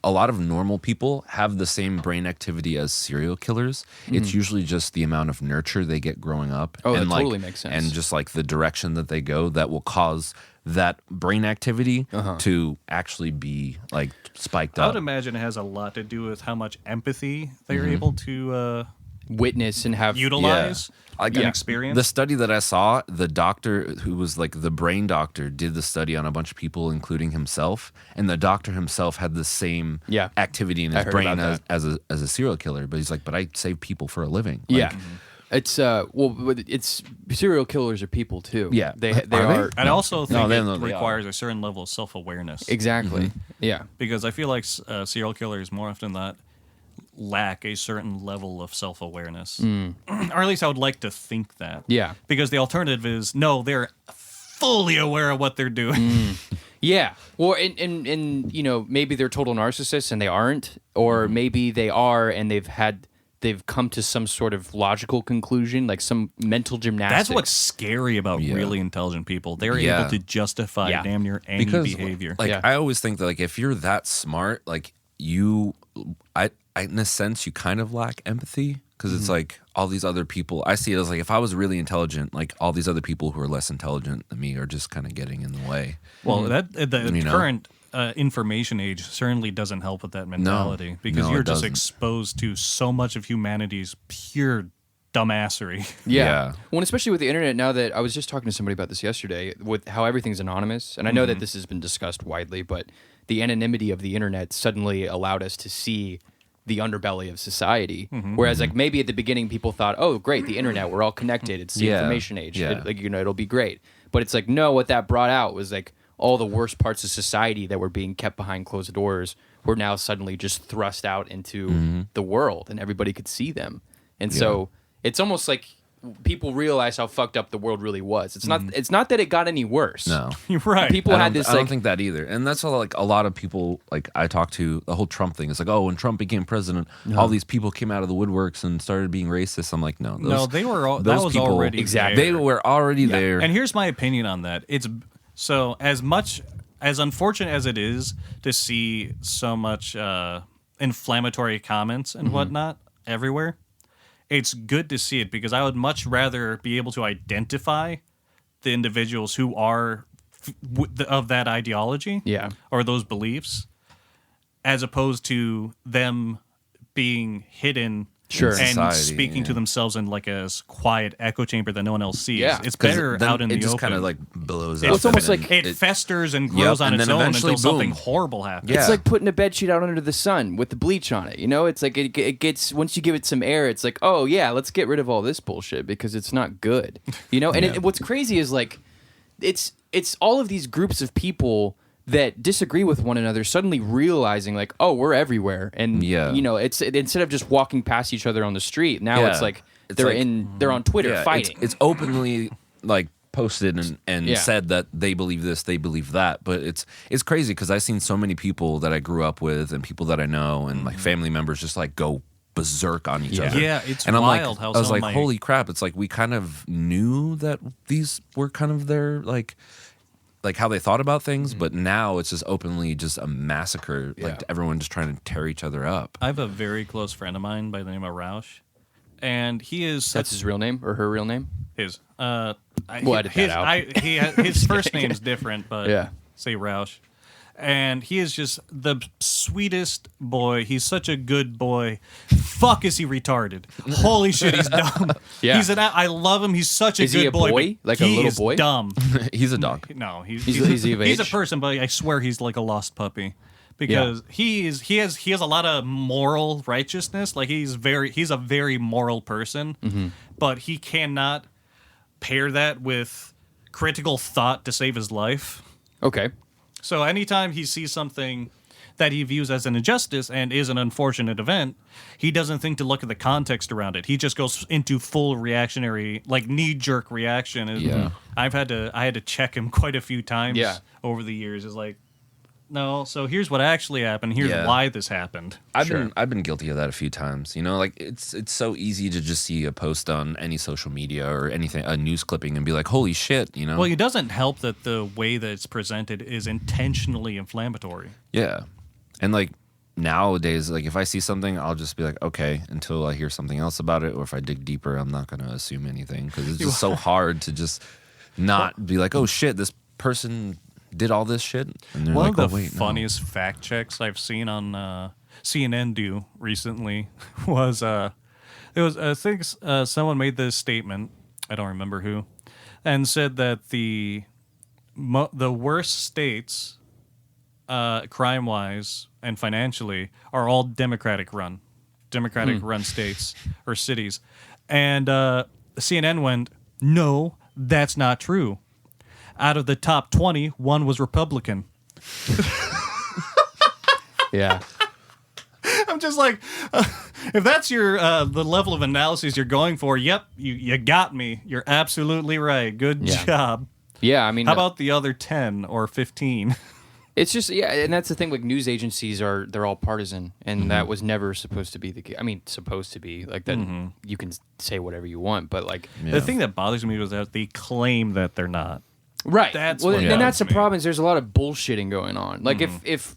a lot of normal people have the same brain activity as serial killers. It's usually just the amount of nurture they get growing up. Oh, that and totally makes sense. And just like the direction that they go that will cause that brain activity to actually be like spiked I up. would imagine it has a lot to do with how much empathy they're able to witness and have utilize Like, and experience. The study that I saw, the doctor who was like the brain doctor did the study on a bunch of people, including himself, and the doctor himself had the same Yeah. activity in I his heard brain about as a serial killer. But he's like, but I save people for a living. Yeah. Like, It's but it's serial killers are people too. Yeah. they Are they? are I also think they it are. requires a certain level of self-awareness. exactly. Yeah. Because I feel like serial killers more often than not lack a certain level of self-awareness. or at least I would like to think that. Yeah. Because the alternative is, no, they're fully aware of what they're doing. Yeah. Well, and maybe they're total narcissists and they aren't, or maybe they are and they've come to some sort of logical conclusion, like some mental gymnastics. That's what's scary about really intelligent people. They're Yeah. able to justify Yeah. damn near any because behavior. like Yeah. I always think that like if you're that smart, like I in a sense you kind of lack empathy because it's like all these other people. I see it as like if I was really intelligent, like all these other people who are less intelligent than me are just kind of getting in the way. Well, the current information age certainly doesn't help with that mentality because you're just exposed to so much of humanity's pure dumbassery. Yeah. Well, especially with the internet now that I was just talking to somebody about this yesterday with how everything's anonymous. And I know that this has been discussed widely, but the anonymity of the internet suddenly allowed us to see the underbelly of society. Whereas like maybe at the beginning people thought, oh, great, the internet, we're all connected. It's the information age. Like, you know, it'll be great. But it's like, no, what that brought out was like all the worst parts of society that were being kept behind closed doors were now suddenly just thrust out into the world and everybody could see them. And so it's almost like people realize how fucked up the world really was. It's not. It's not that it got any worse. No, You're right. People had this. I don't think that either. And that's all, like a lot of people like I talk to. The whole Trump thing is like, oh, when Trump became president, all these people came out of the woodworks and started being racist. I'm like, no, they were. That was people, already exactly. They were already there. And here's my opinion on that. It's so as unfortunate as it is to see so much inflammatory comments and whatnot everywhere. It's good to see it because I would much rather be able to identify the individuals who are of that ideology or those beliefs as opposed to them being hidden and society, speaking to themselves in like a quiet echo chamber that no one else sees. Yeah. It's better out in the open. It just kind of like blows up. Well, it's almost like it festers and grows on its own until something horrible happens. Yeah. It's like putting a bed sheet out under the sun with the bleach on it. You know, it's like it gets, once you give it some air, it's like, oh yeah, let's get rid of all this bullshit because it's not good. You know, and what's crazy is like, it's all of these groups of people that disagree with one another suddenly realizing like, oh, we're everywhere, and you know, it's instead of just walking past each other on the street, now it's like they're on Twitter fighting. It's openly like posted and said that they believe this, they believe that, but it's crazy because I've seen so many people that I grew up with and people that I know and like family members just like go berserk on each other. Yeah, it's and wild. I was like, holy crap! It's like we kind of knew that these were kind of their like how they thought about things, but now it's just openly just a massacre, like everyone just trying to tear each other up. I have a very close friend of mine by the name of Roush, and he is... That's his real name or her real name? His. We'll edit that out. His first name's different, but say Roush. And he is just the sweetest boy. He's such a good boy. Fuck, is he retarded? Holy shit, he's dumb. I love him. He's such a good boy. Is he a boy? Like a little boy? Dumb. He's a dog. No, he's a person, but I swear he's like a lost puppy. Because he has a lot of moral righteousness. Like he's a very moral person, but he cannot pair that with critical thought to save his life. Okay. So anytime he sees something that he views as an injustice and is an unfortunate event, he doesn't think to look at the context around it. He just goes into full reactionary, like knee-jerk reaction. And I had to check him quite a few times over the years. It's like, no, so here's what actually happened. Here's why this happened. I've been guilty of that a few times. You know, like it's so easy to just see a post on any social media or anything, a news clipping, and be like, "Holy shit!" You know. Well, it doesn't help that the way that it's presented is intentionally inflammatory. Yeah, and like nowadays, like if I see something, I'll just be like, "Okay," until I hear something else about it, or if I dig deeper, I'm not going to assume anything because it's just so hard to just not be like, "Oh shit, this person did all this shit." And one of the funniest fact checks I've seen on CNN do recently was I think someone made this statement, I don't remember who, and said that the worst states crime wise and financially are all Democratic run states or cities, and CNN went, no, that's not true. Out of the top 20, one was Republican. Yeah. I'm just like, if that's your the level of analysis you're going for, yep, you got me. You're absolutely right. Good job. Yeah, I mean... How about the other 10 or 15? It's just, and that's the thing, like, news agencies they're all partisan, and that was never supposed to be the case. I mean, supposed to be, like, that you can say whatever you want, but, like... The thing that bothers me was that they claim that they're not. Right. That's and that's the problem. Is there's a lot of bullshitting going on. Like if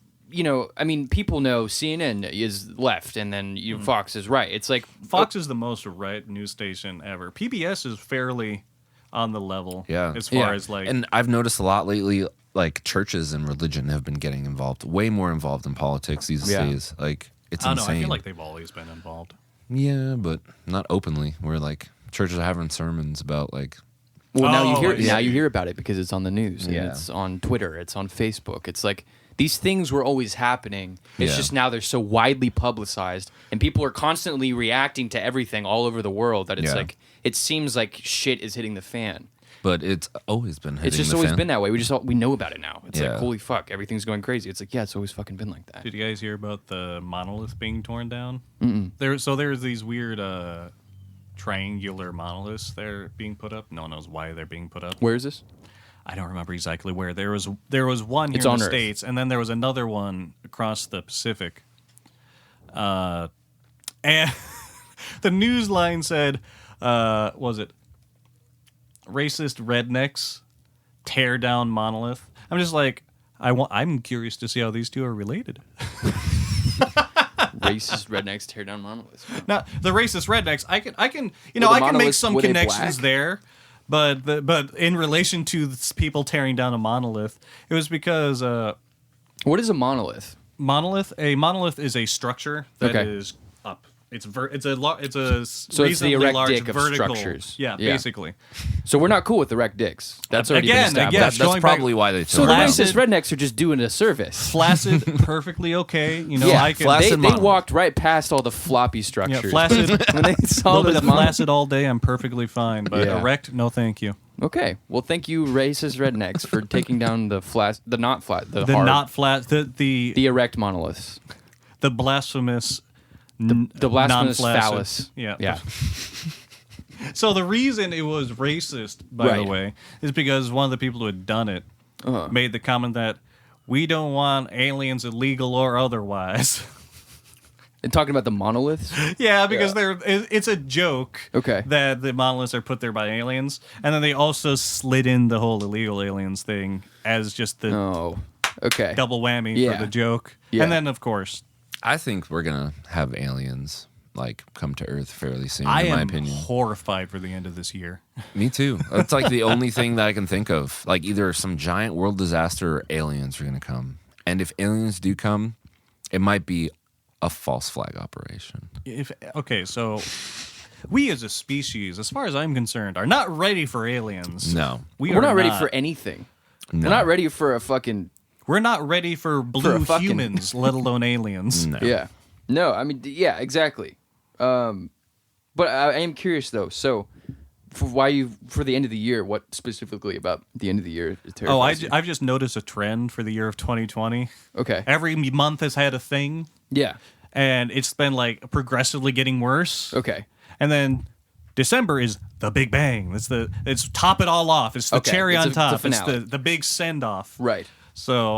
I mean, people know CNN is left, and then Fox is right. It's like Fox is the most right news station ever. PBS is fairly on the level. Yeah. As far as like, and I've noticed a lot lately, like churches and religion have been getting involved, way more involved in politics these days. Like it's I don't know. insane. I feel like they've always been involved. Yeah, but not openly. Where like churches are having sermons about like. Well, Oh, now you hear about it because it's on the news and Yeah. it's on Twitter, it's on Facebook. It's like these things were always happening. It's Yeah. just now they're so widely publicized, and people are constantly reacting to everything all over the world that it's Yeah. like it seems like shit is hitting the fan. But it's always been hitting It's just the fan. been that way. We know about it now. It's Yeah. like holy fuck, everything's going crazy. It's like it's always fucking been like that. Did you guys hear about the monolith being torn down? Mm-mm. There's these weird triangular monoliths that are being put up. No one knows why they're being put up. Where is this? I don't remember exactly where. There was one here It's in on the Earth. States, and then there was another one across the Pacific. And the news line said, was it racist rednecks tear down monolith? I'm just like, I'm curious to see how these two are related. Racist rednecks tear down monoliths. Now, the racist rednecks, I can, Were I can make monoliths- some were they connections black? there, but in relation to people tearing down a monolith, it was because What is a monolith? a monolith is a structure that is Okay. up. It's a it's the reasonably erect large dick of vertical. structures. Yeah, Yeah. basically. So we're not cool with erect dicks. That's already been established. That's going back- probably why they So the tore it down. racist rednecks are just doing a service. Flaccid, perfectly okay. You know, Yeah, I can flaccid they monolith. walked right past all the floppy structures. flaccid. when they A saw little bit this of monolith. flaccid all day. I'm perfectly fine, but Yeah. erect, no, thank you. Okay, well, thank you, racist rednecks, for taking down the hard, The not flat, the erect monoliths, blasphemous. the blasphemous non-flaccid. phallus. Yeah. So the reason it was racist, by the Right. way, is because one of the people who had done it Uh-huh. made the comment that we don't want aliens, illegal or otherwise. And talking about the monoliths. Yeah, because it's a joke. Okay. That the monoliths are put there by aliens, and then they also slid in the whole illegal aliens thing as just the Oh, okay. double whammy Yeah. for the joke. Yeah. And then, of course, I think we're gonna have aliens like come to Earth fairly soon. I in my am opinion, horrified for the end of this year. me too. That's like the only thing that I can think of. Like either some giant world disaster or aliens are gonna come. And if aliens do come, it might be a false flag operation. So we as a species, as far as I'm concerned, are not ready for aliens. No, We're not ready for anything. No. We're not ready for a fucking We're not ready for blue fucking- humans, let alone aliens. No. yeah. No, I mean yeah, exactly. But I am curious though. So, for the end of the year, what specifically about the end of the year Oh, terrifies you? I've just noticed a trend for the year of 2020. Okay. Every month has had a thing, Yeah. and it's been like progressively getting worse. Okay. And then December is the Big Bang. It's top it all off. It's the Okay, cherry it's on a top. It's finale. the big send off. Right. So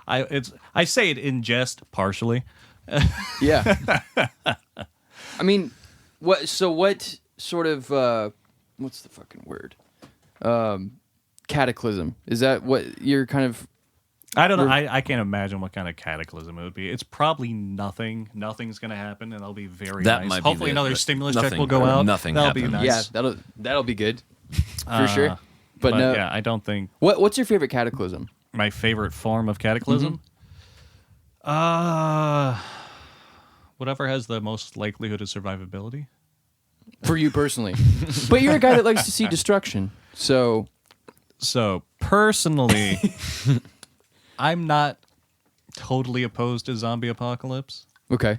I say it in jest partially. Yeah. I mean, what sort of what's the fucking word? Cataclysm. Is that what you're kind of I don't know. I can't imagine what kind of cataclysm it would be. It's probably nothing. Nothing's going to happen, and that'll be very That nice. might be Hopefully, the- another the- stimulus check nothing- will go out. nothing That'll be happened. nice. Yeah, that'll be good. For sure. But no. yeah, I don't think What's your favorite cataclysm? my favorite form of cataclysm. Whatever has the most likelihood of survivability. For you personally. But you're a guy that likes to see destruction. So So personally, I'm not totally opposed to zombie apocalypse. okay.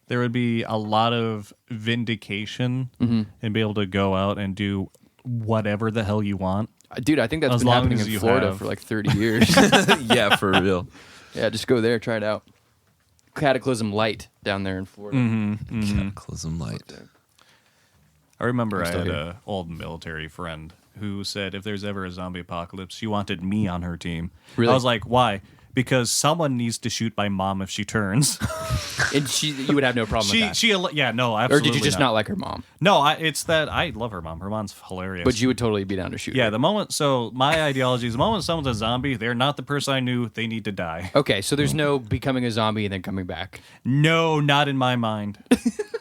There would be a lot of vindication and be able to go out and do whatever the hell you want. Dude, I think that's As been long happening as in you Florida have- for like 30 years. Yeah, for real. Yeah, just go there, try it out. Cataclysm Light down there in Florida. Cataclysm light. I remember I still had here. an old military friend who said if there's ever a zombie apocalypse, she wanted me on her team. Really? I was like, why? because someone needs to shoot my mom if she turns. And you would have no problem with that. Yeah, no, Or absolutely. did you just not like her mom? No, it's that I love her mom. Her mom's hilarious. But you would totally be down to shoot yeah, her. So my ideology is the moment someone's a zombie, they're not the person I knew. They need to die. Okay, so there's no becoming a zombie and then coming back. No, not in my mind.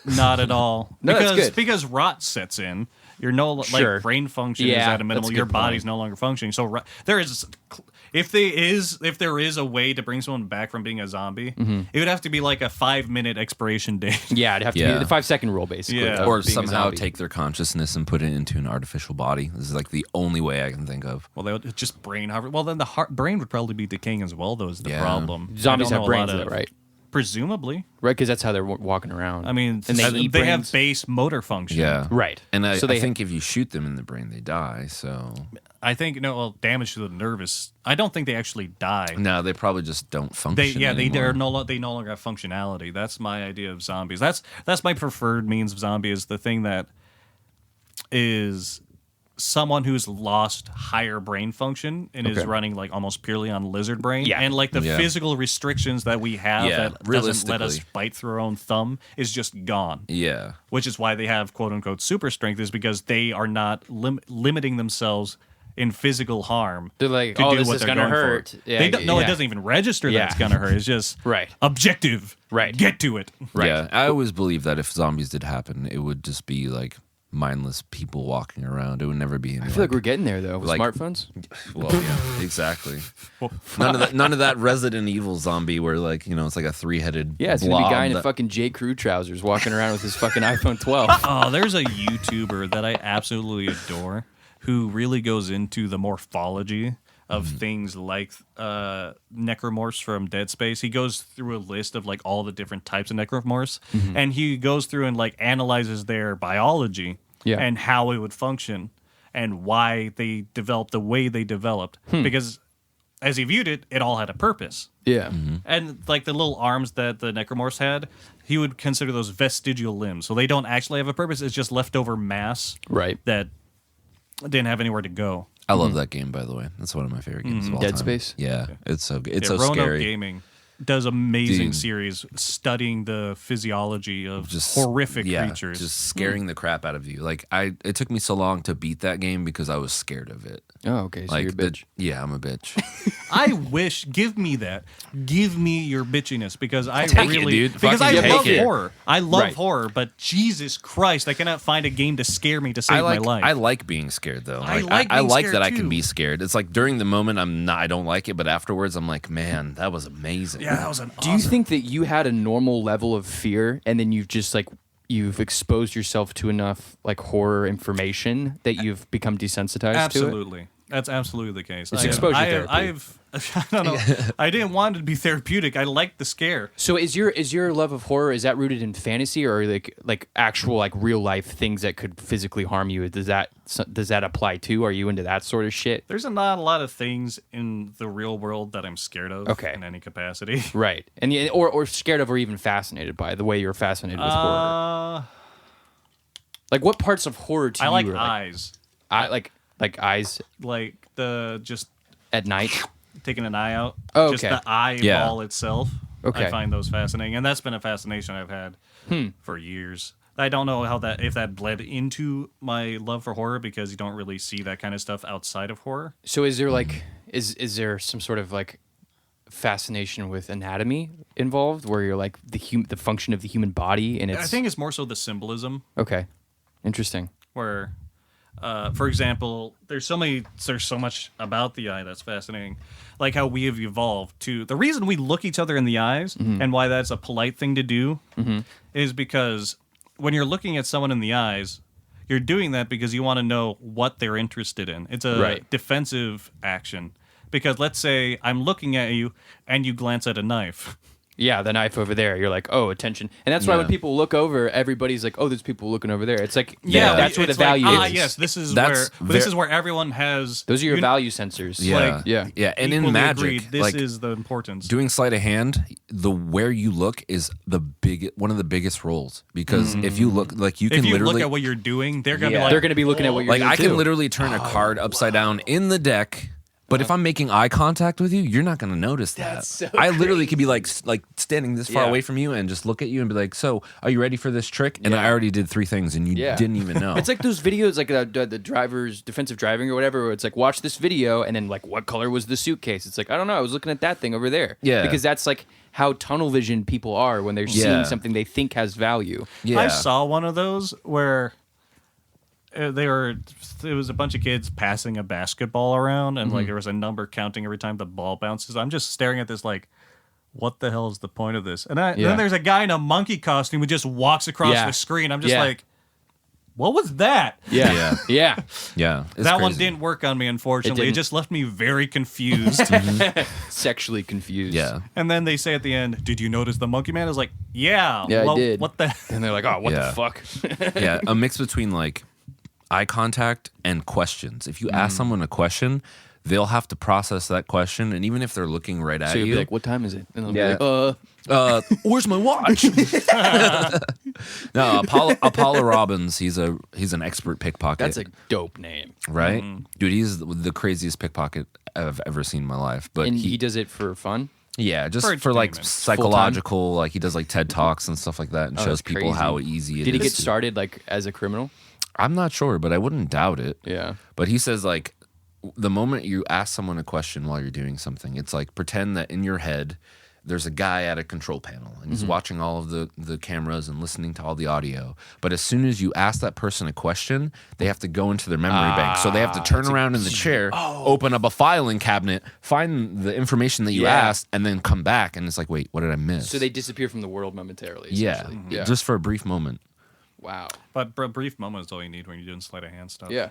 Not at all. No, that's good. Because rot sets in. You're Sure. brain function Yeah, is at a minimal. that's a Your good body's point. no longer functioning. So there is. If there is a way to bring someone back from being a zombie, it would have to be like a 5-minute expiration date. Yeah, it'd have to be the 5-second rule, basically. Yeah. of Or being a somehow zombie. take their consciousness and put it into an artificial body. This is like the only way I can think of. Well, they would just brain hover. Well, then the brain would probably be decaying as well. Though is the Yeah. problem. Zombies I don't have know a brains, lot is that right? Presumably. Right, because that's how they're walking around. I mean, and they eat they have brains? base motor function. Yeah. Right. And I So they- think if you shoot them in the brain, they die. So I think damage to the nervous. I don't think they actually die. no, they probably just don't function. They anymore. they no longer have functionality. That's my idea of zombies. That's my preferred means of zombie is the thing that is someone who's lost higher brain function and is Okay. running like almost purely on lizard brain. Yeah. And like the Yeah. physical restrictions that we have Yeah, that doesn't let us realistically. bite through our own thumb is just gone. Yeah. Which is why they have quote unquote super strength is because they are not limiting themselves in physical harm. They're like, to oh, do this what is they're gonna going for. hurt. Yeah, They don't, no, yeah. it doesn't even register Yeah. that it's gonna hurt. It's just Right. objective. Right. Get to it. Right. Yeah. I always believe that if zombies did happen, it would just be like mindless people walking around. It would never be. I feel like we're getting there, though, with like- smartphones. Well, yeah, exactly. None of that Resident Evil zombie where like it's like a 3-headed. Yeah, it's going to be a blob guy in that- fucking J. Crew trousers walking around with his fucking iPhone 12. Oh, there's a YouTuber that I absolutely adore who really goes into the morphology of things like necromorphs from Dead Space. He goes through a list of like all the different types of necromorphs, and he goes through and like analyzes their biology Yeah. and how it would function and why they developed the way they developed. Because as he viewed it, it all had a purpose. Yeah. And like the little arms that the necromorphs had, he would consider those vestigial limbs. So they don't actually have a purpose. It's just leftover mass Right. that didn't have anywhere to go. I love that game, by the way. That's one of my favorite games of all Dead time. Space? Yeah, it's so good. It's so Roanoke scary. Gaming does amazing Dude. series studying the physiology of Just horrific yeah, creatures. just scaring the crap out of you. Like it took me so long to beat that game because I was scared of it. Oh, okay. So Like you're a bitch. yeah, I'm a bitch. I wish, give me that. Give me your bitchiness because I Take it, really dude. because Fucking I take love it. horror. I love Right. horror, but Jesus Christ, I cannot find a game to scare me to save I my life. I like being scared though. I Like, like I being like scared, that I too. can be scared. It's like during the moment I don't like it, but afterwards I'm like, man, that was amazing. yeah, that was an Do you think that you had a normal level of fear and then you've exposed yourself to enough like horror information that you've become desensitized to it? Absolutely. That's absolutely the case. It's exposure therapy. I don't know. I didn't want it to be therapeutic. I liked the scare. So is your love of horror, is that rooted in fantasy or like actual like real life things that could physically harm you? Does that apply too? Are you into that sort of shit? There's not a lot of things in the real world that I'm scared of Okay. in any capacity. Right. And or scared of or even fascinated by the way you're fascinated with horror. Like what parts of horror to I you like are eyes. like eyes Like the just at night? taking an eye out. Oh, Just okay. the eyeball itself. Okay. I find those fascinating. And that's been a fascination I've had for years. I don't know if that bled into my love for horror because you don't really see that kind of stuff outside of horror. So is there like is there some sort of like fascination with anatomy involved where you're like the function of the human body and it's I think it's more so the symbolism okay. Interesting. where for example, there's so much about the eye that's fascinating. Like how we have evolved to the reason we look each other in the eyes and why that's a polite thing to do is because when you're looking at someone in the eyes, you're doing that because you want to know what they're interested in. It's a Right. defensive action. Because let's say I'm looking at you and you glance at a knife. Yeah, the knife over there. You're like, oh, attention. And that's why when Yeah. people look over, everybody's like, oh, there's people looking over there. It's like, Yeah. that's where the it's like, value is. yes, this is That's where everyone has. Those are your value sensors. Yeah, Yeah. yeah. And in equally Magic, agreed, this like is the importance. doing sleight of hand, the where you look is one of the biggest roles because if you look, like you can if you literally look at what you're doing, they're gonna be Yeah. like, They're going to be looking at what you're like doing I can too. literally turn a card upside down in the deck But if I'm making eye contact with you, you're not going to notice that. That's so I literally could be like standing this far Yeah. away from you and just look at you and be like, "So, are you ready for this trick?" And Yeah. I already did 3 things and you didn't even know. It's like those videos, like the driver's defensive driving or whatever, where it's like, watch this video, and then like, what color was the suitcase? It's like, I don't know. I was looking at that thing over there. Yeah. Because that's like how tunnel vision people are when they're Yeah. seeing something they think has value. yeah. I saw one of those where it was a bunch of kids passing a basketball around, and like there was a number counting every time the ball bounces. I'm just staring at this like, what the hell is the point of this? And then there's a guy in a monkey costume who just walks across Yeah. the screen. I'm just Yeah. like, what was that? Yeah. Yeah. Yeah. Yeah. It's That one crazy. didn't work on me, unfortunately. It didn't. just left me very confused. Sexually confused. Yeah. And then they say at the end, "Did you notice the monkey man?" I was like, "Yeah, Yeah, I well, did. What the?" And they're like, oh, what Yeah. the fuck? Yeah, a mix between like eye contact and questions. If you ask someone a question, they'll have to process that question, and even if they're looking right at So you'll you, be like, what time is it? And they'll Yeah. be like, where's my watch? No, Apollo Robbins. He's an expert pickpocket. that's a dope name. right, dude. He's the craziest pickpocket I've ever seen in my life. But And he does it for fun? yeah, just For for like entertainment. psychological, like he does like TED Talks and stuff like that, and Oh, shows that's people crazy. how easy it is. Did he get to- started like as a criminal? I'm not sure, but I wouldn't doubt it. Yeah. But he says like the moment you ask someone a question while you're doing something, it's like pretend that in your head there's a guy at a control panel and he's watching all of the cameras and listening to all the audio. But as soon as you ask that person a question, they have to go into their memory bank. So they have to turn around in the chair, open up a filing cabinet, find the information that you Yeah. asked, and then come back. And it's like, wait, what did I miss? So they disappear from the world momentarily. yeah, essentially. Yeah. just for a brief moment. Wow. But a brief moment is all you need when you're doing sleight of hand stuff. Yeah.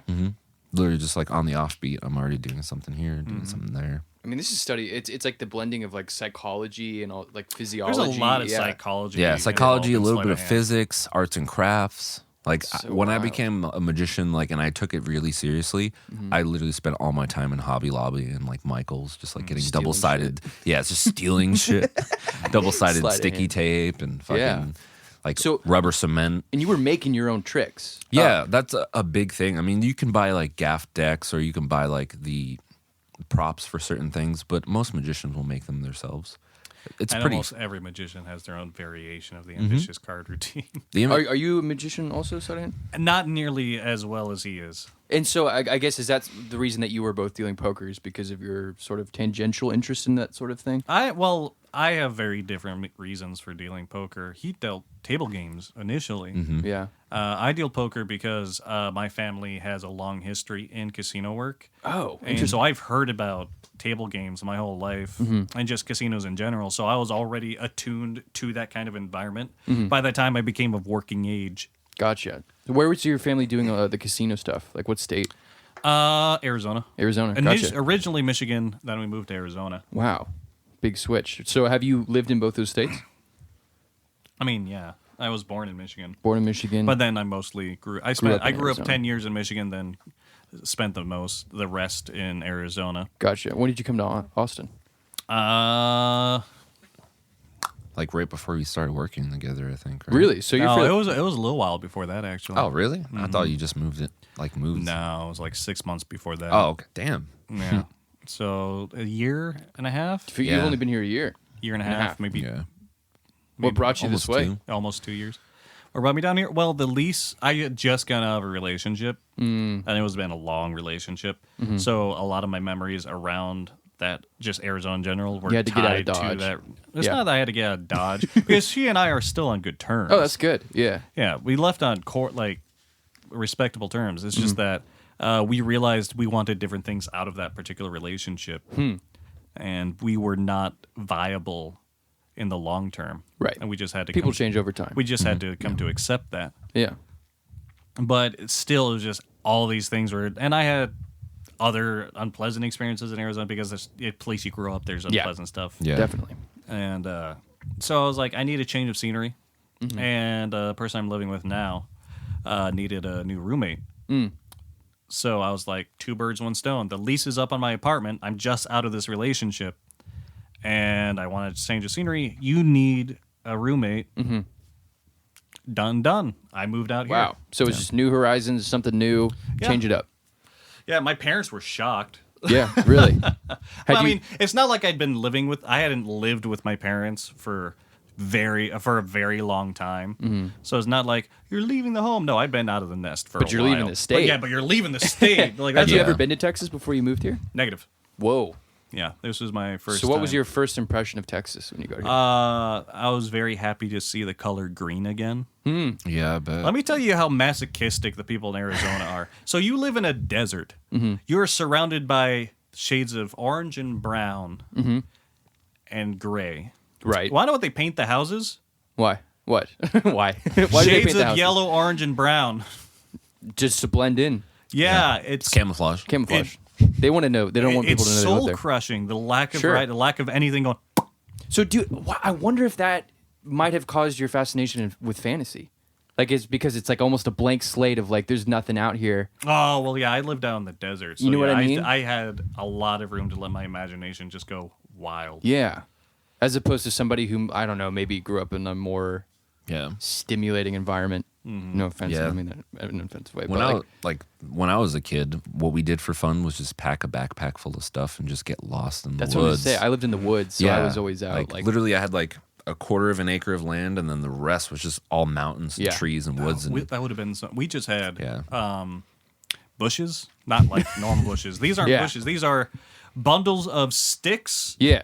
Literally just like on the offbeat, I'm already doing something here, doing something there. I mean, this is study. It's like the blending of like psychology and all like physiology. There's a lot of yeah. psychology. Yeah, psychology, a involved in little sleight bit of hand. physics, arts and crafts. Like So when I wild. became a magician, like, and I took it really seriously, I literally spent all my time in Hobby Lobby and like Michael's, just like getting Stealing double-sided. Yeah, it's just stealing shit. Double-sided Sleight of sticky hand. tape and fucking Yeah. like So- rubber cement. And you were making your own tricks. Yeah, that's a big thing. I mean, you can buy like gaff decks or you can buy like the props for certain things, but most magicians will make them themselves. It's And pretty. almost every magician has their own variation of the ambitious card routine. The Are you a magician also, Sodahan? Not nearly as well as he is. And so I guess is that the reason that you were both dealing poker is because of your sort of tangential interest in that sort of thing? I have very different reasons for dealing poker. He dealt table games initially. Yeah. I deal poker because my family has a long history in casino work. Oh, And so I've heard about table games my whole life and just casinos in general. So I was already attuned to that kind of environment by the time I became of working age. Gotcha. Where was your family doing the casino stuff? Like what state? Arizona. Arizona. Initially, Gotcha. originally Michigan, then we moved to Arizona. Wow. Big switch. So have you lived in both those states? I mean, yeah, I was born in Michigan. Born in Michigan. But then I mostly grew. I up in grew up Arizona. 10 years in Michigan, then spent the rest in Arizona. Gotcha. When did you come to Austin? like right before we started working together, I think. Right? Really? So you're No, fairly- it was a little while before that actually. Oh, really? I thought you just moved it. Like moved. No, it was like 6 months before that. Oh, okay. Damn. yeah. So a year and a half, You've Yeah. only been here a year. year and a and a half, half. maybe Yeah. What brought you this way? Almost 2. almost 2 years. What brought me down here? Well, the lease. I had just got out of a relationship, and it was been a long relationship. So a lot of my memories around that, just Arizona in general, were You had to get out of tied to Dodge. that. It's Yeah. not that I had to get out of Dodge because she and I are still on good terms. Oh, that's good. Yeah. Yeah, we left on like respectable terms. It's just that we realized we wanted different things out of that particular relationship, and we were not viable in the long term. Right. And we just had to People change over time. We just had to come to accept that. Yeah. But it still, it was just all these things were, and I had other unpleasant experiences in Arizona because the place you grew up, there's unpleasant stuff. Yeah. Definitely. And so I was like, I need a change of scenery. And the person I'm living with now needed a new roommate. So I was like, 2 birds, 1 stone. The lease is up on my apartment. I'm just out of this relationship. And I wanted to change of scenery. You need a roommate. Done. I moved out here. Wow. So it's just new horizons, something new. Yeah. Change it up. Yeah, my parents were shocked. Yeah, really. I mean, it's not like I hadn't lived with my parents for a very long time. Mm-hmm. So it's not like you're leaving the home. No, I've been out of the nest for But a you're while. leaving the state. But you're leaving the state. Like, Had you Yeah. ever been to Texas before you moved here? negative? Whoa. Yeah, this was my first. So what was time. your first impression of Texas when you got here? I was very happy to see the color green again. Yeah, I bet. Let me tell you how masochistic the people in Arizona are. So you live in a desert. You're surrounded by shades of orange and brown and gray. Right. Want to know what they paint the houses? Why? What? Why? Why do they paint Shades the of houses? yellow, orange, and brown. Just to blend in. Yeah, it's Camouflage. Camouflage. They want to know. They don't want people to know it's they live soul there. crushing. The lack of Sure. the lack of anything going. So, I wonder if that might have caused your fascination with fantasy. Like, it's because it's like almost a blank slate of like, there's nothing out here. Oh well, yeah. I lived out in the desert. So You know what yeah, I mean? I had a lot of room to let my imagination just go wild. Yeah. As opposed to somebody who, I don't know, maybe grew up in a more Yeah. stimulating environment. No offense. Yeah. I don't mean that in an offensive way. When But when I was a kid, what we did for fun was just pack a backpack full of stuff and just get lost in the that's what I was woods. saying. I lived in the woods, so I was always out. Like, literally, I had like a quarter of an acre of land, and then the rest was just all mountains, and Yeah. trees, and woods. And That would have been. We just had Yeah. bushes, not like normal bushes. These aren't Yeah. bushes. These are bundles of sticks yeah.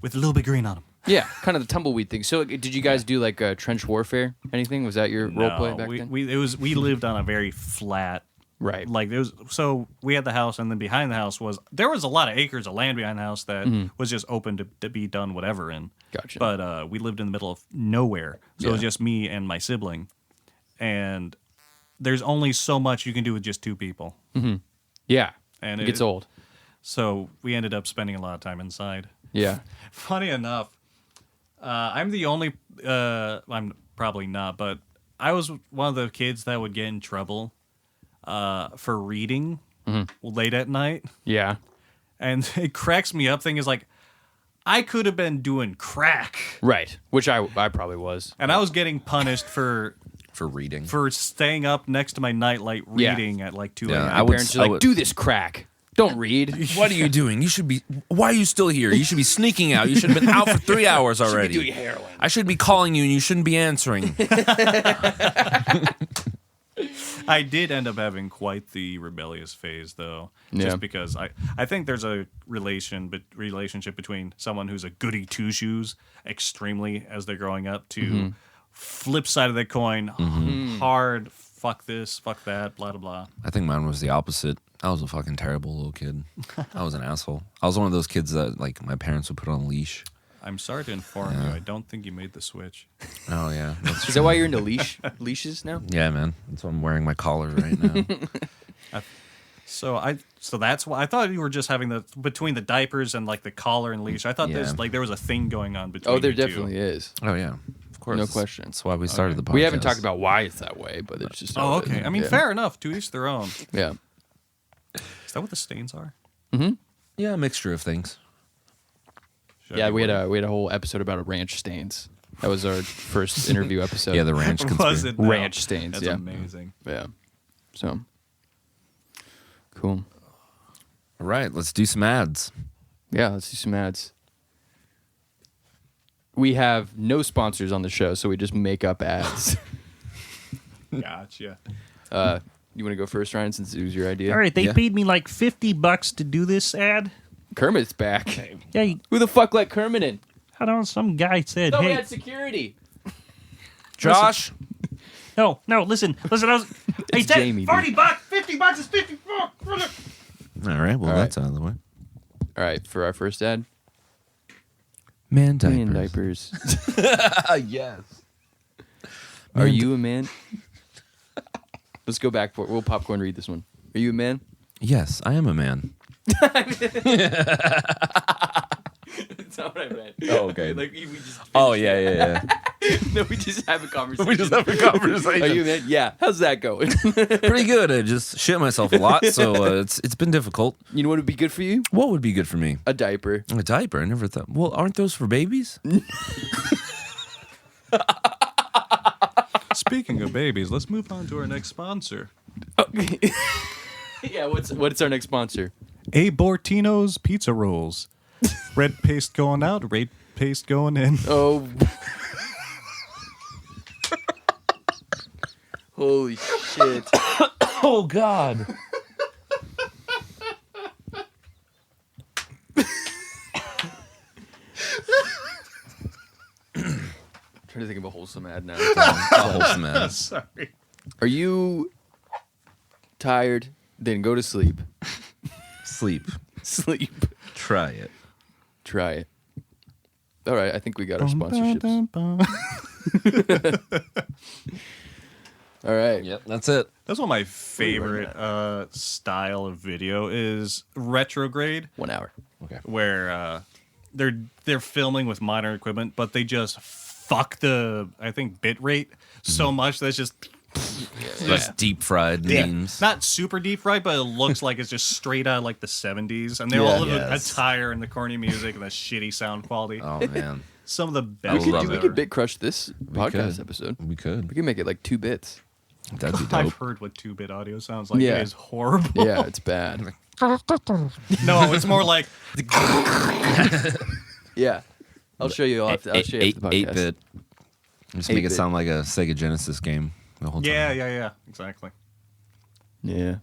with a little bit green on them. Yeah, kind of the tumbleweed thing. So, did you guys do like trench warfare? Anything? Was that your role play back then? We lived on a very flat. Right. Like so we had the house, and then behind the house was a lot of acres of land behind the house that was just open to be done whatever in. Gotcha. But we lived in the middle of nowhere, so it was Yeah. just me and my sibling, and there's only so much you can do with just two people. Yeah. And it gets old. So we ended up spending a lot of time inside. Yeah. Funny enough, I'm the only. I'm probably not, but I was one of the kids that would get in trouble for reading late at night, Yeah. and it cracks me up. Thing is, like, I could have been doing crack, Right. Which I probably was. and I was getting punished for reading. staying up next to my nightlight Yeah. reading at like 2 Yeah, a.m. I would- Parents are like, do this crack. Don't read. What are you doing? You should be. Why are you still here? You should be sneaking out. You should have been out for 3 hours already. doing heroin. I should be calling you, and you shouldn't be answering. I did end up having quite the rebellious phase, though, Yeah. just because I think there's a relationship between someone who's a goody two shoes extremely as they're growing up to flip side of the coin, hard fuck this, fuck that, blah blah blah. I think mine was the opposite. I was a fucking terrible little kid. I was an asshole. I was one of those kids that like my parents would put on a leash. I'm sorry to inform you, I don't think you made the switch. Oh yeah, that's Is that why you're into leashes now? yeah, man. That's why I'm wearing my collar right now. So that's why I thought you were just having the between the diapers and like the collar and leash. I thought Yeah. there was a thing going on between. Oh, there you two. definitely is. Oh yeah, of course. No question. That's why we started the podcast. We haven't talked about why it's that way, but it's just. Oh, okay. I mean, fair enough. To each their own. Yeah. Is that what the stains are? Yeah, a mixture of things. Should I Yeah, be we had worried? a whole episode about ranch stains. That was our first interview episode. Yeah, the ranch Was conspiracy. it now? Ranch stains, That's yeah. amazing. Yeah. So. Cool. All right, let's do some ads. Yeah, let's do some ads. We have no sponsors on the show, so we just make up ads. Gotcha. You want to go first, Ryan, since it was your idea? All right, they Yeah. paid me like $50 to do this ad. Kermit's back. Yeah, Who the fuck let Kermit in? I don't know. Some guy said, Thought we "Hey, had security. Josh, no, listen." I was, I said Jamie, dude. $40, $50 is 50. all right. Well, All that's out of the way. All right, for our first ad. Man diapers. Man diapers. Yes. Are you a man? Let's go back for it. We'll popcorn read this one. Are you a man? Yes, I am a man. That's not what I meant. Oh, okay. Like we just. Oh yeah. No, we just have a conversation. We just have a conversation. Are you a man? Yeah. How's that going? Pretty good. I just shit myself a lot, so it's been difficult. You know what would be good for you? What would be good for me? A diaper. A diaper. I never thought. Well, aren't those for babies? Speaking of babies, let's move on to our next sponsor. Yeah. What's our next sponsor? Abortino's pizza rolls. Red paste going out, red paste going in. Oh. Holy shit. Oh God. Trying to think of a wholesome ad now. Wholesome ad. Sorry. Are you tired? Then go to sleep. Sleep. Sleep. Try it. Try it. All right, I think we got our sponsorships. All right. Yep, that's it. That's one of my favorite style of video is retrograde, 1 hour. Okay. where they're filming with modern equipment, but they just fuck the bit rate so much that it's just That's deep fried memes. not super deep fried, but it looks like it's just straight out of like the 70s, and they're Yeah. all the Yes. attire and the corny music and the shitty sound quality. Oh man, Some of the We best. could, love we it. could bit crush this podcast could. episode. we could. We could make it like 2 bits. That'd be I've dope. heard what 2-bit audio sounds like. Yeah. It is horrible. Yeah, it's bad. No, it's more like Yeah. I'll show you. I'll show you after the podcast. 8-bit. Just make it 8-bit. sound like a Sega Genesis game the whole time. yeah, exactly. Yeah.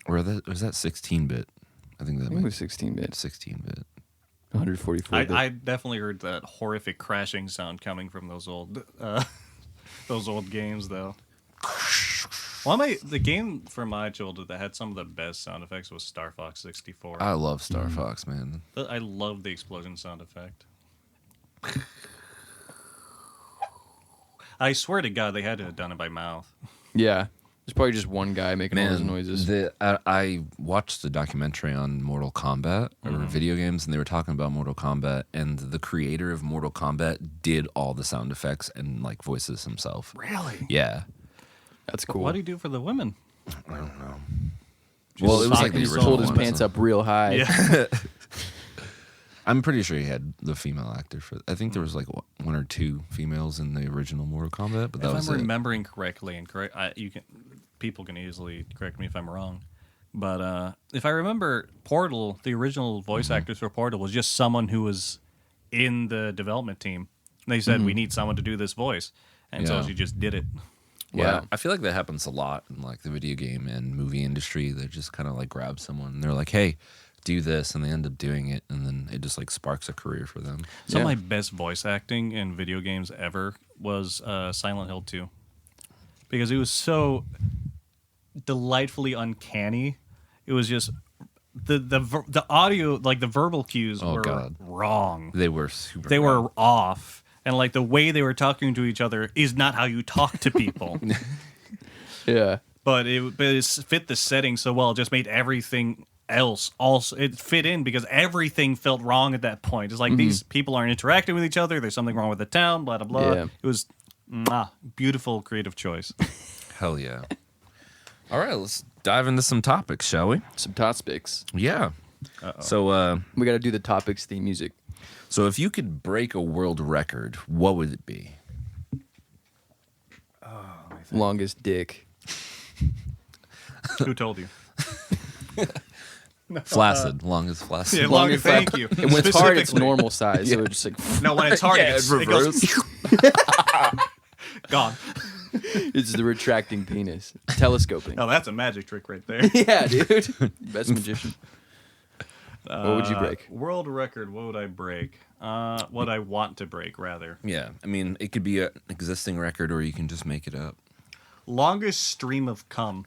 Or was that 16-bit? I think that I think it was 16-bit. 16-bit. 144 bit. I definitely heard that horrific crashing sound coming from those old games, though. The game from my childhood that had some of the best sound effects was Star Fox 64. I love Star Fox, man. I love the explosion sound effect. I swear to God, they had to have done it by mouth. Yeah. There's probably just one guy making all those noises. I watched the documentary on Mortal Kombat or video games, and they were talking about Mortal Kombat, and the creator of Mortal Kombat did all the sound effects and like voices himself. Really? Yeah. That's cool. What do you do for the women? I don't know. Well, it was like the He original Pulled his one, pants so- up real high. Yeah. I'm pretty sure he had the female actor for. I think there was like 1 or 2 females in the original Mortal Kombat, but that If was I'm it. remembering correctly, and people can easily correct me if I'm wrong. But if I remember, Portal, the original voice actors for Portal was just someone who was in the development team. They said we need someone to do this voice, and so Yeah. she just did it. Yeah, Wow. I feel like that happens a lot in like the video game and movie industry. They just kind of like grab someone and they're like, "Hey, do this," and they end up doing it, and then it just like sparks a career for them. Some Yeah. of my best voice acting in video games ever was Silent Hill 2. Because it was so delightfully uncanny. It was just the audio, like the verbal cues Oh, were God. wrong. They were super. They were off. And like the way they were talking to each other is not how you talk to people. Yeah. but it fit the setting so well. It just made everything else also it fit in because everything felt wrong at that point. It's like these people aren't interacting with each other. There's something wrong with the town. Blah blah blah. Yeah. It was beautiful creative choice. Hell yeah! All right, let's dive into some topics, shall we? Some topics. Yeah. So, We got to do the topics theme music. so if you could break a world record, what would it be? Longest dick. Who told you? Flaccid, longest flaccid. Yeah, Longest thank you. And when it's hard, it's Specifically. normal size. So it's just like, No, when it's hard, Yeah, it reverse. goes gone. it's the retracting penis. Telescoping. Oh, that's a magic trick right there. Yeah, dude. Best magician. What would you break? World record. What would I break? What I want to break, rather. Yeah, I mean, it could be an existing record, or you can just make it up. Longest stream of cum.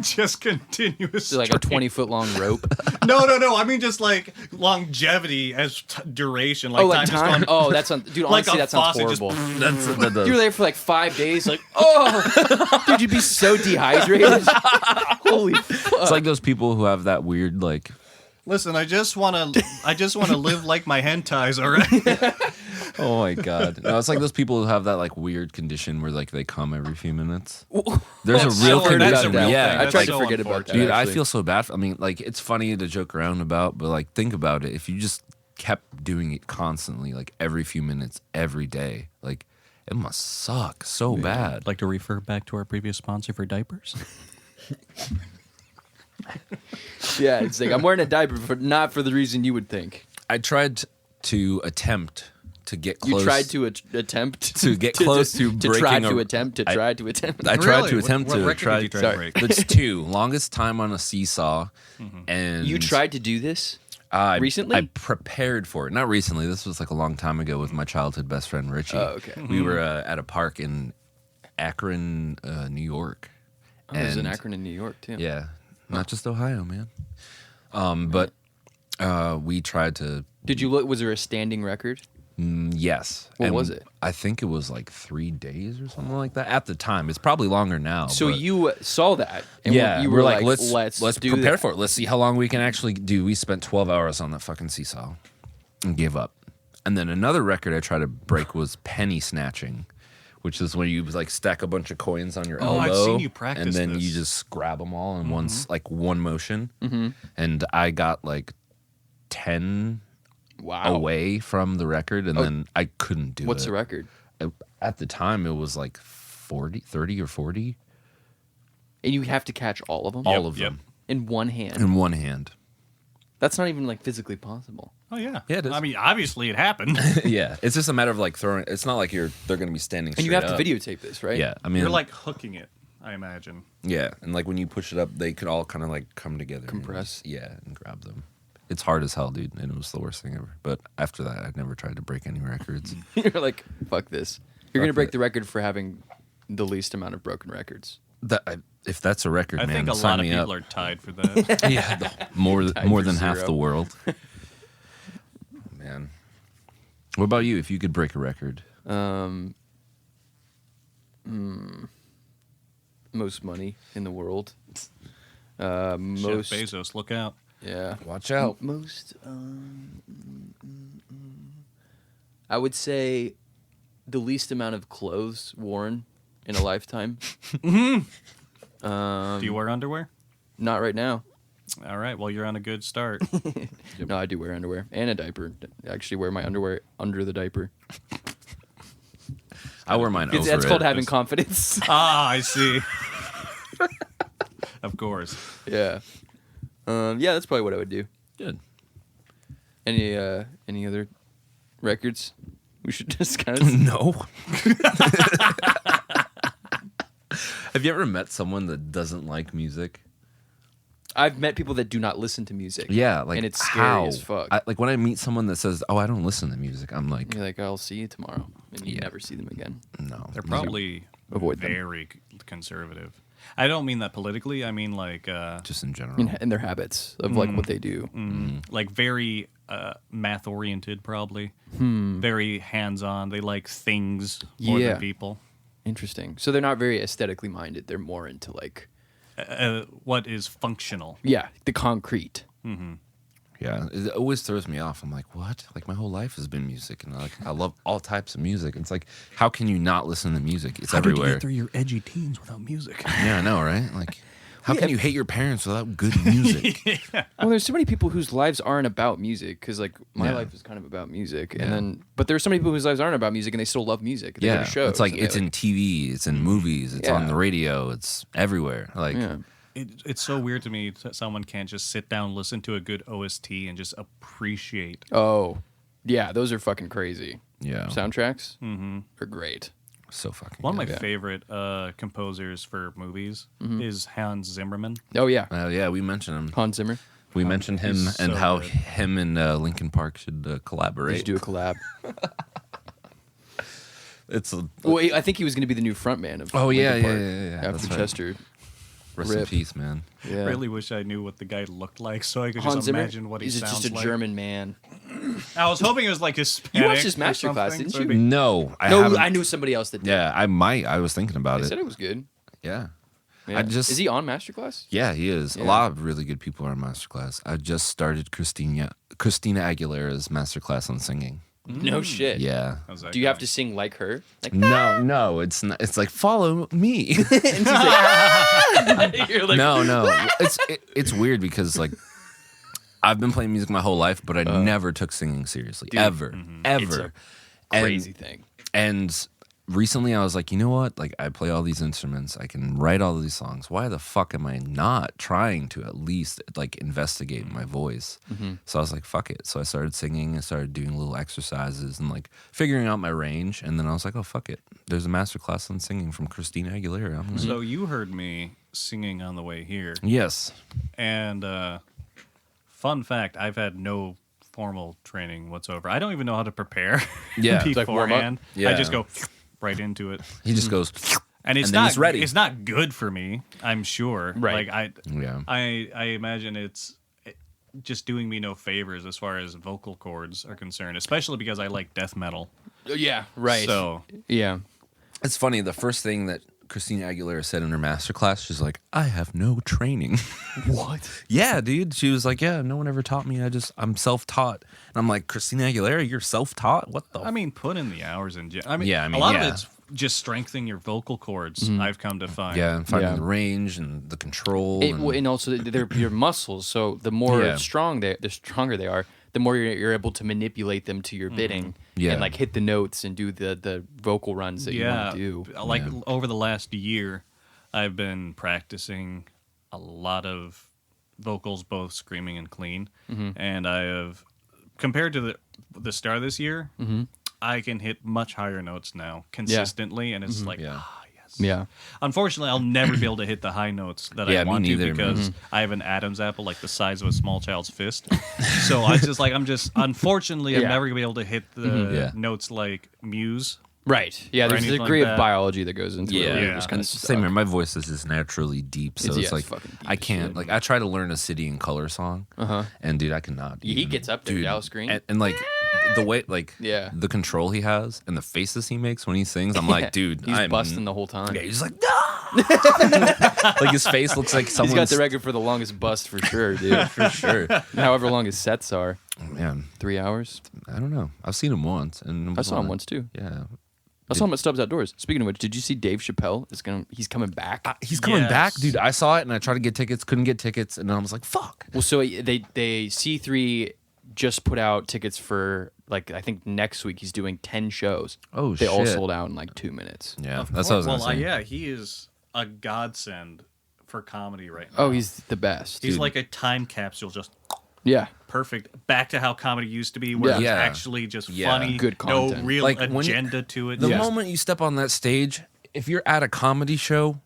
Just continuous. So like a 20-foot long rope. No. I mean, just like longevity as duration. Like Oh, like just time. gone- Oh, that's dude. Like Honestly, a that sounds faucet just- horrible. That's You were there for like 5 days. Like, oh, dude, you'd be so dehydrated. Holy fuck. It's like those people who have that weird like. Listen, I just want to live like my hentais. All right. Oh my god! No, it's like those people who have that like weird condition where like they come every few minutes. There's That's a real so- that's a condition. real Yeah, thing. I That's tried so to forget about that. dude, I actually. feel so bad. I mean, like it's funny to joke around about, but like think about it. If you just kept doing it constantly, like every few minutes, every day, like it must suck so bad. Like to refer back to our previous sponsor for diapers. Yeah, it's like I'm wearing a diaper, but not for the reason you would think. I tried to attempt to get close. You tried to attempt to get close to breaking try a- to attempt to try to attempt. I tried to Really? attempt What to record try. did you try to Sorry. break? That's 2. Longest time on a seesaw, and You tried to do this? Recently? I prepared for it. Not recently. This was like a long time ago with my childhood best friend Richie. Oh, okay. We were at a park in Akron, New York. Oh, there's an Akron in New York too. Yeah, not just Ohio, man. But we tried to. Did you look? Was there a standing record? Yes. What And was it? I think it was like 3 days or something like that at the time. It's probably longer now. So but- you saw that, and yeah, you were like, let's do prepare that. for it. Let's see how long we can actually do. We spent 12 hours on that fucking seesaw and gave up. And then another record I tried to break was penny snatching, which is when you like stack a bunch of coins on your Oh, elbow. I've seen you practice and then this. you just grab them all in one motion. And I got like 10 Wow. away from the record, and then I couldn't do it. What's the record? At the time, it was like 30 or 40. And you have to catch all of them? All of Yep. them In one hand. in one hand. That's not even like physically possible. Oh yeah. Yeah, it is. I mean, obviously it happened. Yeah, it's just a matter of like throwing. It's not like they're going to be standing. And you straight have up. to videotape this, right? Yeah, I mean, You're like hooking it, I imagine. yeah, and like when you push it up, they could all kind of like come together, and Compress. yeah, and grab them. It's hard as hell, dude, and it was the worst thing ever. But after that, I never tried to break any records. You're like, fuck this. You're going to Fuck break it. the record for having the least amount of broken records. If that's a record, I man, think a sign lot of me people up. are tied for that. Yeah, more for than half 0. the world. Man, what about you? If you could break a record, Most money in the world. Jeff Most. Bezos, look out. Yeah. watch out. Most. I would say the least amount of clothes worn in a lifetime. Do you wear underwear? Not right now. All right. Well, you're on a good start. No, I do wear underwear and a diaper. I actually wear my underwear under the diaper. I wear mine over That's it. called having confidence. Ah, I see. Of course. Yeah. Yeah, that's probably what I would do. Good. Any other records we should discuss? No. Have you ever met someone that doesn't like music? I've met people that do not listen to music. Yeah, like and it's scary how? as fuck. Like when I meet someone that says, "Oh, I don't listen to music," I'm like, You're like, I'll see you tomorrow, and you Yeah. never see them again. "No." They're probably Avoid them. very conservative. I don't mean that politically. I mean like just in general. In their habits of like what they do. like very math oriented, probably. Very hands on. They like things more Yeah. than people. Interesting. So they're not very aesthetically minded. They're more into like, What is functional? yeah, the concrete. Yeah, it always throws me off. I'm like, what? Like my whole life has been music, and like I love all types of music. It's like, how can you not listen to music? It's everywhere. your edgy teens without music? Yeah, I know, right? Like, how can you hate your parents without good music? Well, there's so many people whose lives aren't about music because like my Yeah. life is kind of about music, and then but there's so many people whose lives aren't about music and they still love music. They go Yeah, to shows, it's like and they, it's in TV, it's in movies, it's on Yeah. the radio, it's everywhere. Like, Yeah. It's so weird to me that someone can't just sit down, listen to a good OST, and just appreciate. Oh, yeah, those are fucking crazy. yeah, Soundtracks are great. so fucking. One of my good. favorite composers for movies is Hans Zimmerman. Oh yeah, Yeah, we mentioned him. Hans Zimmer. We mentioned him he's and so how good. him and Linkin Park should They collaborate. should do a collab. It's a, Well, I think he was going to be the new frontman of. Oh, yeah, Linkin yeah, Park yeah, yeah, that's After right. Chester. rest in Rip. peace, man. Yeah. Really wish I knew what the guy looked like so I could Hans just Zimmer. imagine what he He's sounds just a like. German man. I was hoping it was like Hispanic. You watched his or masterclass, something, didn't so you? it'd be- No, I No, haven't. I knew somebody else that did. Yeah, I might. I was thinking about They it. said it was good. Yeah. Yeah. I just- Is he on masterclass? Yeah, he is. Yeah. A lot of really good people are in masterclass. I just started Christina Aguilera's masterclass on singing. No shit. Yeah. How's that Do you have going? to sing like her? Like, No, it's not. It's like follow me. you're like, no. It's weird because like I've been playing music my whole life, but I never took singing seriously. Dude, ever. it's a And- crazy thing. And recently I was like, you know what? Like, I play all these instruments. I can write all of these songs. Why the fuck am I not trying to at least like investigate my voice? So I was like, fuck it. So I started singing. I started doing little exercises and like figuring out my range. And then I was like, oh, fuck it. There's a master class on singing from Christina Aguilera. I'm gonna- So you heard me singing on the way here. yes. And fun fact, I've had no formal training whatsoever. I don't even know how to prepare Yeah. It's like warm up? beforehand. Yeah. I just go right into it. He just goes, And it's and then not he's ready. It's not good for me, I'm sure. Right. Like yeah. I imagine it's just doing me no favors as far as vocal cords are concerned, especially because I like death metal. Yeah, right. So yeah. It's funny. The first thing that Christina Aguilera said in her master class, she's like, I have no training. What? Yeah, dude. She was like, yeah, no one ever taught me. I'm self-taught. And I'm like, Christina Aguilera, you're self-taught? What the? I mean, put in the hours in. I mean, Yeah, I mean, a lot yeah. of it's just strengthening your vocal cords. I've come to find. Yeah, and finding Yeah. the range and the control. And also they're your muscles. So the more Yeah. the stronger they are, the more you're able to manipulate them to your bidding. Yeah. And like hit the notes and do the vocal runs that you want to do. Like over the last year, I've been practicing a lot of vocals, both screaming and clean, and I have compared to the start of this year, I can hit much higher notes now consistently, and it's like, Yeah. yes. Yeah. Unfortunately, I'll never be able to hit the high notes that Yeah, I me want to neither, man. because I have an Adam's apple like the size of a small child's fist. So unfortunately, I'm Yeah. never gonna be able to hit the Yeah. notes like Muse. Right. Yeah, Or there's a anything degree like of that. biology that goes into it. Yeah. where you're Yeah. just kind of Same here. My voice is just naturally deep, so It's- it's yeah, like it's fucking deep I as can't. shit. Like I try to learn a City and Color song, and dude, I cannot. He even- gets up there, dude, Dallas Green. and like the way, like Yeah. the control he has and the faces he makes when he sings. I'm like, dude, He's I'm busting the whole time. Yeah, he's like, no! Like his face looks like He's someone's. got the record for the longest bust for sure, dude. for sure. However long his sets are. Man, 3 hours. I don't know. I've seen him once, and it I was saw him on- once too. Yeah, I saw him at Stubbs Outdoors. Speaking of which, did you see Dave Chappelle he's coming back? he's coming Yes. back, dude. I saw it, and I tried to get tickets, couldn't get tickets, and then I was like, fuck. Well, so they C3 just put out tickets for like I think next week he's doing 10 shows. Oh, They all shit. sold out in like 2 minutes. Yeah, Of that's what I was course. gonna say. Yeah, he is a godsend for comedy right now. Oh, he's the best. He's dude. like a time capsule, just yeah. perfect. Back to how comedy used to be, where it's Yeah. actually just Yeah. funny, Good no content. real Like, when you- agenda to it. The Yeah. moment you step on that stage, if you're at a comedy show,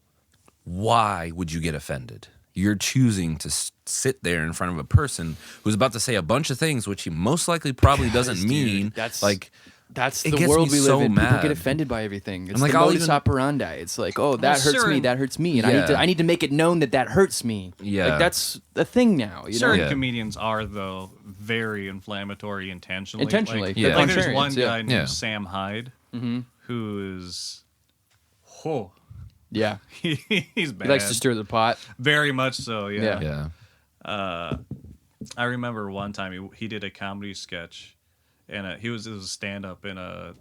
why would you get offended? You're choosing to sit there in front of a person who's about to say a bunch of things which he most likely probably doesn't Dude, mean. that's like, That's It the gets world me we so live in. People mad. get offended by everything. It's like, the I'll modus even- operandi. It's like, oh, that hurts me. certain- That hurts me, and Yeah. I need to make it known that that hurts me. Yeah. like that's a thing now. You know? Certain Yeah. comedians are though very inflammatory intentionally. Intentionally. Like, Yeah. like there's Contrarians, one yeah. guy named Yeah. Sam Hyde who is, oh, Yeah, he's bad. he likes to stir the pot. Very much so. Yeah. Yeah. yeah. I remember one time he did a comedy sketch, and it was a stand up in a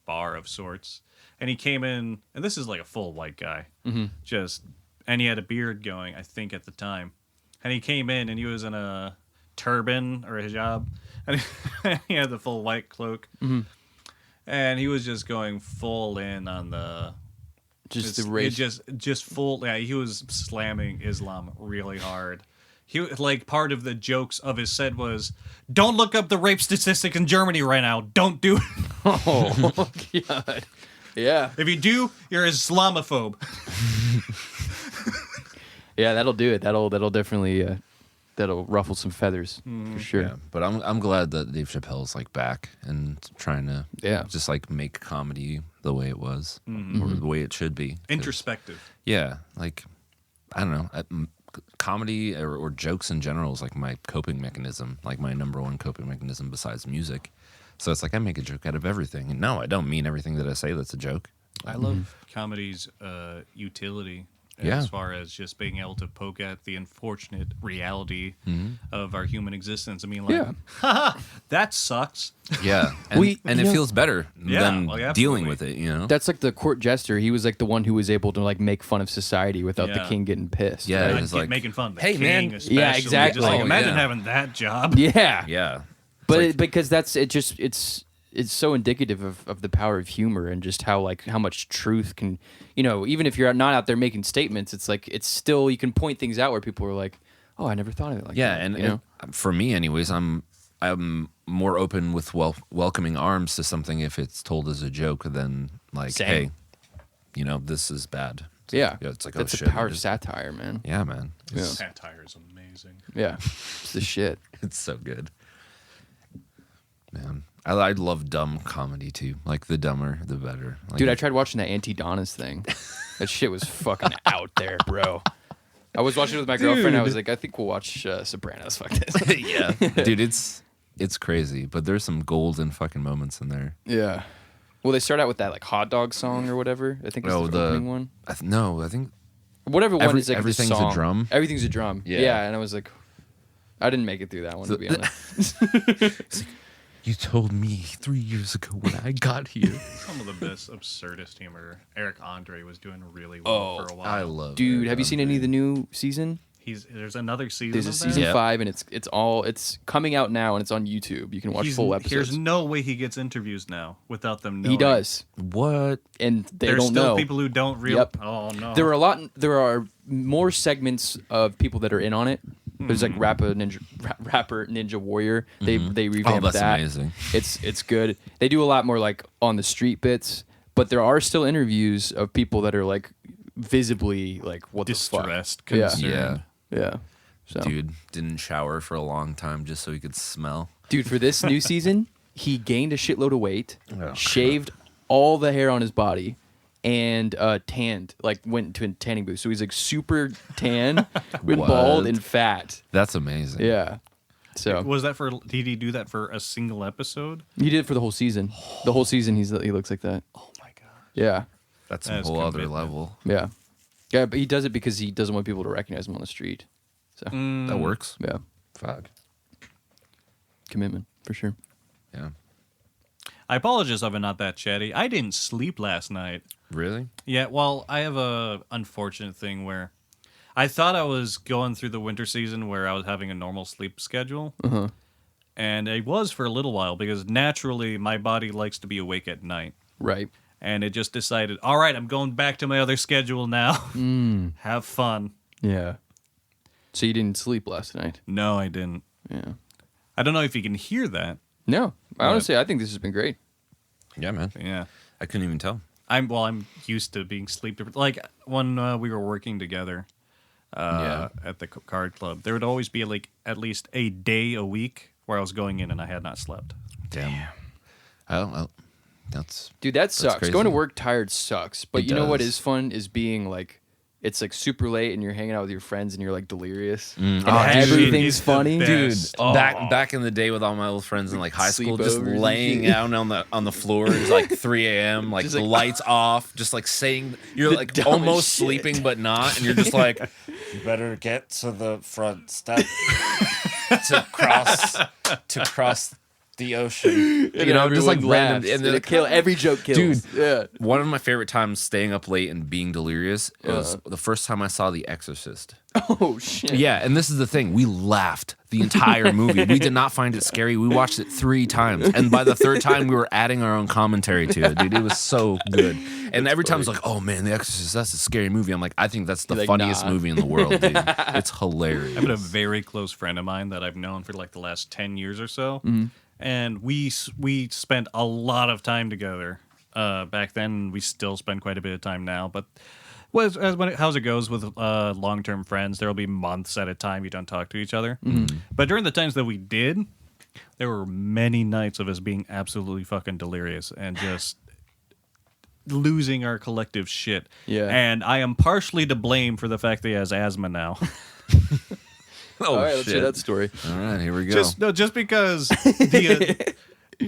bar of sorts, and he came in, and this is like a full white guy, and he had a beard going, I think at the time, and he came in and he was in a turban or a hijab, and he had the full white cloak, and he was just going full in on the. Just the It race. just full. Yeah, he was slamming Islam really hard. He like part of the jokes of his set was, "Don't look up the rape statistic in Germany right now. Don't do it. Oh God. Yeah. If you do, you're Islamophobe." Yeah, that'll do it. That'll definitely that'll ruffle some feathers for sure. Yeah, but I'm glad that Dave Chappelle's like back and trying to just like make comedy the way it was or the way it should be. 'Cause, Introspective. yeah, like I don't know, comedy or jokes in general is like my coping mechanism, like my number one coping mechanism besides music. So it's like I make a joke out of everything, and no, I don't mean everything that I say that's a joke. I love comedy's utility. Yeah. As far as just being able to poke at the unfortunate reality of our human existence. I mean, like, Yeah. haha, that sucks. Yeah, and, We- and you it know- feels better Yeah, than well, yeah, dealing absolutely. with it. You know, That's like the court jester. He was like the one who was able to like make fun of society without the Yeah. king getting pissed. Yeah, right? it Not was like, making fun of the "Hey, king, man." especially. Yeah, exactly. Just like, Oh, imagine yeah. having that job. yeah. yeah, But It's like- because that's it. Just it's it's so indicative of the power of humor and just how much truth can, even if you're not out there making statements, it's like it's still, you can point things out where people are like, oh, I never thought of it like that. And for me, anyways, I'm more open with welcoming arms to something if it's told as a joke than like, Same. hey, this is bad. It's like, that's oh, the power of satire, man. Yeah, man. Satire is amazing. Yeah, it's the shit. It's so good. Man, I love dumb comedy too. Like the dumber, the better. Like, Dude, I tried watching that Auntie Donna's thing. That shit was fucking out there, bro. I was watching it with my girlfriend. I was like, I think we'll watch Sopranos. Fuck this. yeah, dude, it's crazy, but there's some golden fucking moments in there. Yeah. Well, they start out with that like hot dog song or whatever. I think it's the opening one. I think whatever one is like everything's the song. a drum. Everything's a drum. Yeah. And I was like, I didn't make it through that one to be honest. You told me 3 years ago when I got here. Some of the best absurdist humor. Eric Andre was doing really well for a while. I love. Dude, Eric have you seen any of the new season? There's another season. There's a of season that? 5, and it's coming out now, and it's on YouTube. You can watch full episodes. There's no way he gets interviews now without them knowing. He does, What? and they There's don't still know. people who don't really. Yep. Oh no. There are more segments of people that are in on it. There's like rapper Ninja Warrior. They revamped that's that. amazing. It's good. They do a lot more like on the street bits, but there are still interviews of people that are like visibly like what distressed, the fuck. concerned. Yeah. So. Dude didn't shower for a long time just so he could smell. Dude, for this new season, he gained a shitload of weight, Oh, shaved all the hair on his body, and tanned. Like went to a tanning booth. So he's like super tan, with What? bald and fat. That's amazing. Yeah. So Was that for? Did he do that for a single episode? he did it for the whole season. The whole season, he looks like that. Oh my god. Yeah. That's a That's whole other commitment. level. Yeah. Yeah, but he does it because he doesn't want people to recognize him on the street. So That works. yeah, Fuck. commitment for sure. Yeah. I apologize if I'm not that chatty. I didn't sleep last night. Really? Yeah, well, I have a unfortunate thing where I thought I was going through the winter season where I was having a normal sleep schedule. Uh-huh. And it was for a little while because naturally my body likes to be awake at night. Right. And it just decided, all right, I'm going back to my other schedule now. Have fun. Yeah. So you didn't sleep last night? No, I didn't. Yeah. I don't know if you can hear that. No. Honestly, I think this has been great. Yeah, man. Yeah. I couldn't even tell. I'm used to being sleep deprived. Like when we were working together at the card club, there would always be like at least a day a week where I was going in and I had not slept. Damn. Well, that's Dude, that sucks. crazy. Going to work tired sucks. But It you know what does. is fun is being like, it's like super late and you're hanging out with your friends and you're like delirious. And Oh, dude, everything's it's the funny. best. Dude, back in the day with all my old friends in like high school, just Sleepovers and laying shit. out on the floor. It's like 3 a.m. Like Just the like, lights off, just like saying you're The like dumbest almost shit. sleeping but not, and you're just like, you better get to the front step to cross the ocean. and You know, just like everyone random. laughs. And then Every joke kills. Dude. Yeah. one of my favorite times staying up late and being delirious was the first time I saw The Exorcist. Oh, shit. Yeah, and this is the thing. We laughed the entire movie. We did not find it scary. We watched it 3 times. And by the 3rd time, we were adding our own commentary to it, dude. It was so good. And every time it's like, oh, man, The Exorcist, that's a scary movie. I'm like, I think that's the You're like, funniest nah. movie in the world, dude. It's hilarious. I have a very close friend of mine that I've known for like the last 10 years or so. And we spent a lot of time together back then. We still spend quite a bit of time now. But how's it goes with long-term friends, there will be months at a time you don't talk to each other. But during the times that we did, there were many nights of us being absolutely fucking delirious and just losing our collective shit. Yeah. And I am partially to blame for the fact that he has asthma now. Oh, All right, let's hear shit. that story. All right, here we go. Just because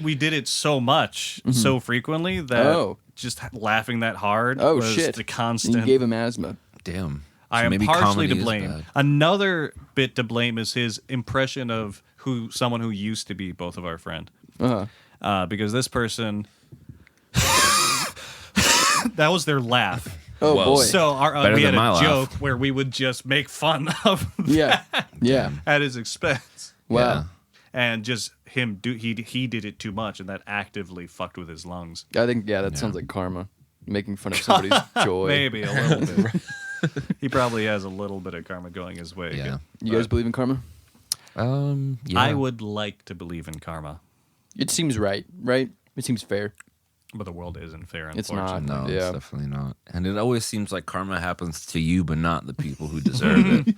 we did it so much, so frequently that just laughing that hard Oh, was shit. the You constant. gave him asthma. Damn. I So am maybe partially comedy to is blame. bad. Another bit to blame is his impression of someone who used to be both of our friend. Uh-huh. Because this person, that was their laugh. Oh, Whoa. boy. So Better we had than a my laugh. joke where we would just make fun of yeah. Yeah. at his expense. Wow. Yeah. And just him do he did it too much, and that actively fucked with his lungs. I think that sounds like karma, making fun of somebody's joy. Maybe a little bit. He probably has a little bit of karma going his way. Yeah. You guys believe in karma? Yeah. I would like to believe in karma, It seems right? It seems fair. but the world isn't fair. It's Unfortunately. not. No, Yeah. it's definitely not. And it always seems like karma happens to you, but not the people who deserve it.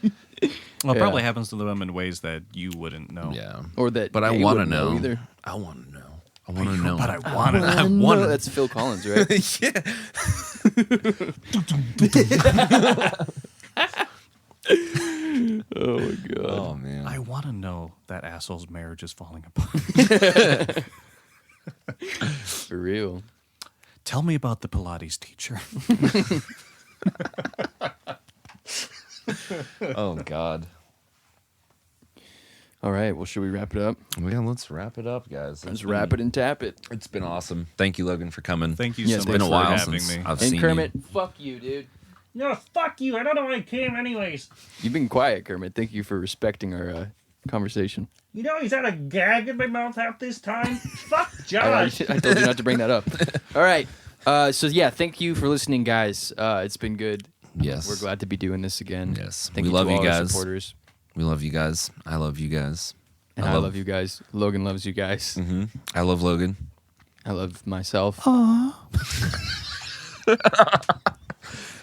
Well, it Yeah. probably happens to them in ways that you wouldn't know. Yeah. Or that But I they want to wouldn't know. either. I want to know. I want to know. But I want to. I want to. That's Phil Collins, right? Yeah. Oh my god. Oh man. I want to know that asshole's marriage is falling apart. For real. Tell me about the Pilates teacher. Oh god. All right. Well, should we wrap it up? Well, yeah, let's wwrap it up, guys. Let's wrap it and tap it. It's been awesome. Thank you, Logan, for coming. Thank you Yeah, so it's much been a for while having since me. I've And seen Kermit, you. fuck you, dude. No, fuck you. I don't know why I came anyways. You've been quiet, Kermit. Thank you for respecting our conversation. You know he's had a gag in my mouth half this time. Fuck I Josh. told you not to bring that up. All right. So yeah, thank you for listening, guys. It's been good. Yes. We're glad to be doing this again. Yes. Thank We you love to you all our guys. supporters. We love you guys. I love you guys. And I love you guys. Logan loves you guys. Mm-hmm. I love Logan. I love myself.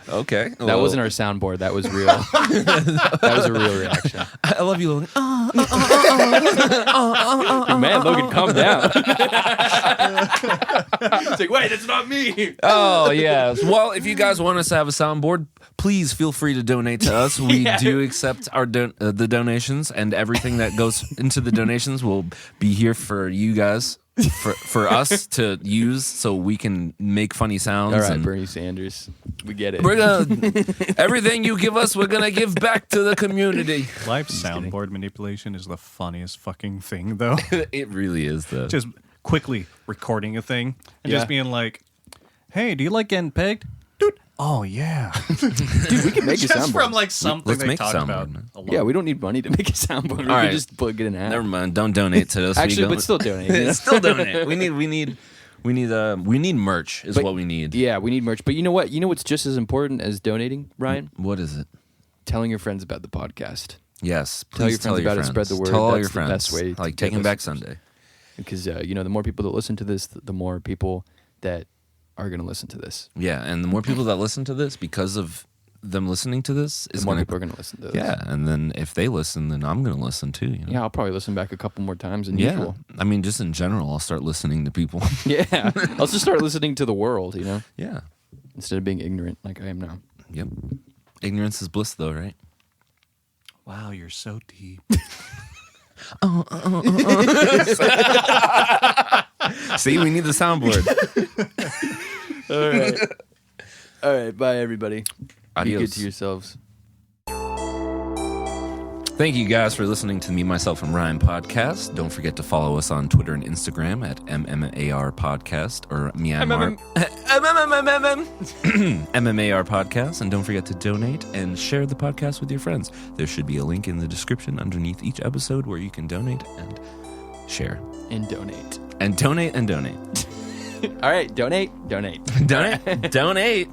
Okay. That wasn't our soundboard. That was real. That was a real reaction. I love you, Logan. Man, Logan, calm down. It's like, wait, that's not me. Oh, yeah. Well, if you guys want us to have a soundboard, please feel free to donate to us. We do accept our the donations, and everything that goes into the donations will be here for you guys, for us to use, so we can make funny sounds. All right, and Bernie Sanders. We get it. we're gonna everything you give us, we're gonna give back to the community. Live soundboard manipulation is the funniest fucking thing, though. It really is, though. Just quickly recording a thing and Yeah. just being like, "Hey, do you like getting pegged, dude?" Oh yeah, Dude, we can make a just soundboard. from like something Let's they make a talked soundboard, about. man. a lot. Yeah, we don't need money to make a soundboard. We All can right. just get an app. Never mind. Don't donate to us. Actually, We but still donate. you know? still donate. We need merch. Is But- what we need. Yeah, we need merch. But you know what? You know what's just as important as donating, Ryan? What is it? Telling your friends about the podcast. Yes. Tell your Please friends about it, spread the word. Tell all That's your the friends. best way to Like get Taking Back listeners. Sunday. Because, the more people that listen to this, the more people that are going to listen to this. Yeah, and the more people that listen to this, because of them listening to this, The is more going people are to. going to listen to this. Yeah, and then if they listen, then I'm going to listen too. You know? Yeah, I'll probably listen back a couple more times than Yeah. usual. I mean, just in general, I'll start listening to people. Yeah. I'll just start listening to the world, Yeah. instead of being ignorant like I am now. Yep. Ignorance is bliss, though, right? Wow, you're so deep. See, we need the soundboard. All right. All right. Bye, everybody. Adios. Be good to yourselves. Thank you guys for listening to the Me, Myself, and Ryan podcast. Don't forget to follow us on Twitter and Instagram at MMAR Podcast or Myanmar. MMAR Podcast. And don't forget to donate and share the podcast with your friends. There should be a link in the description underneath each episode where you can donate and share. And donate. And donate and donate. All right. Donate. Donate. Donate.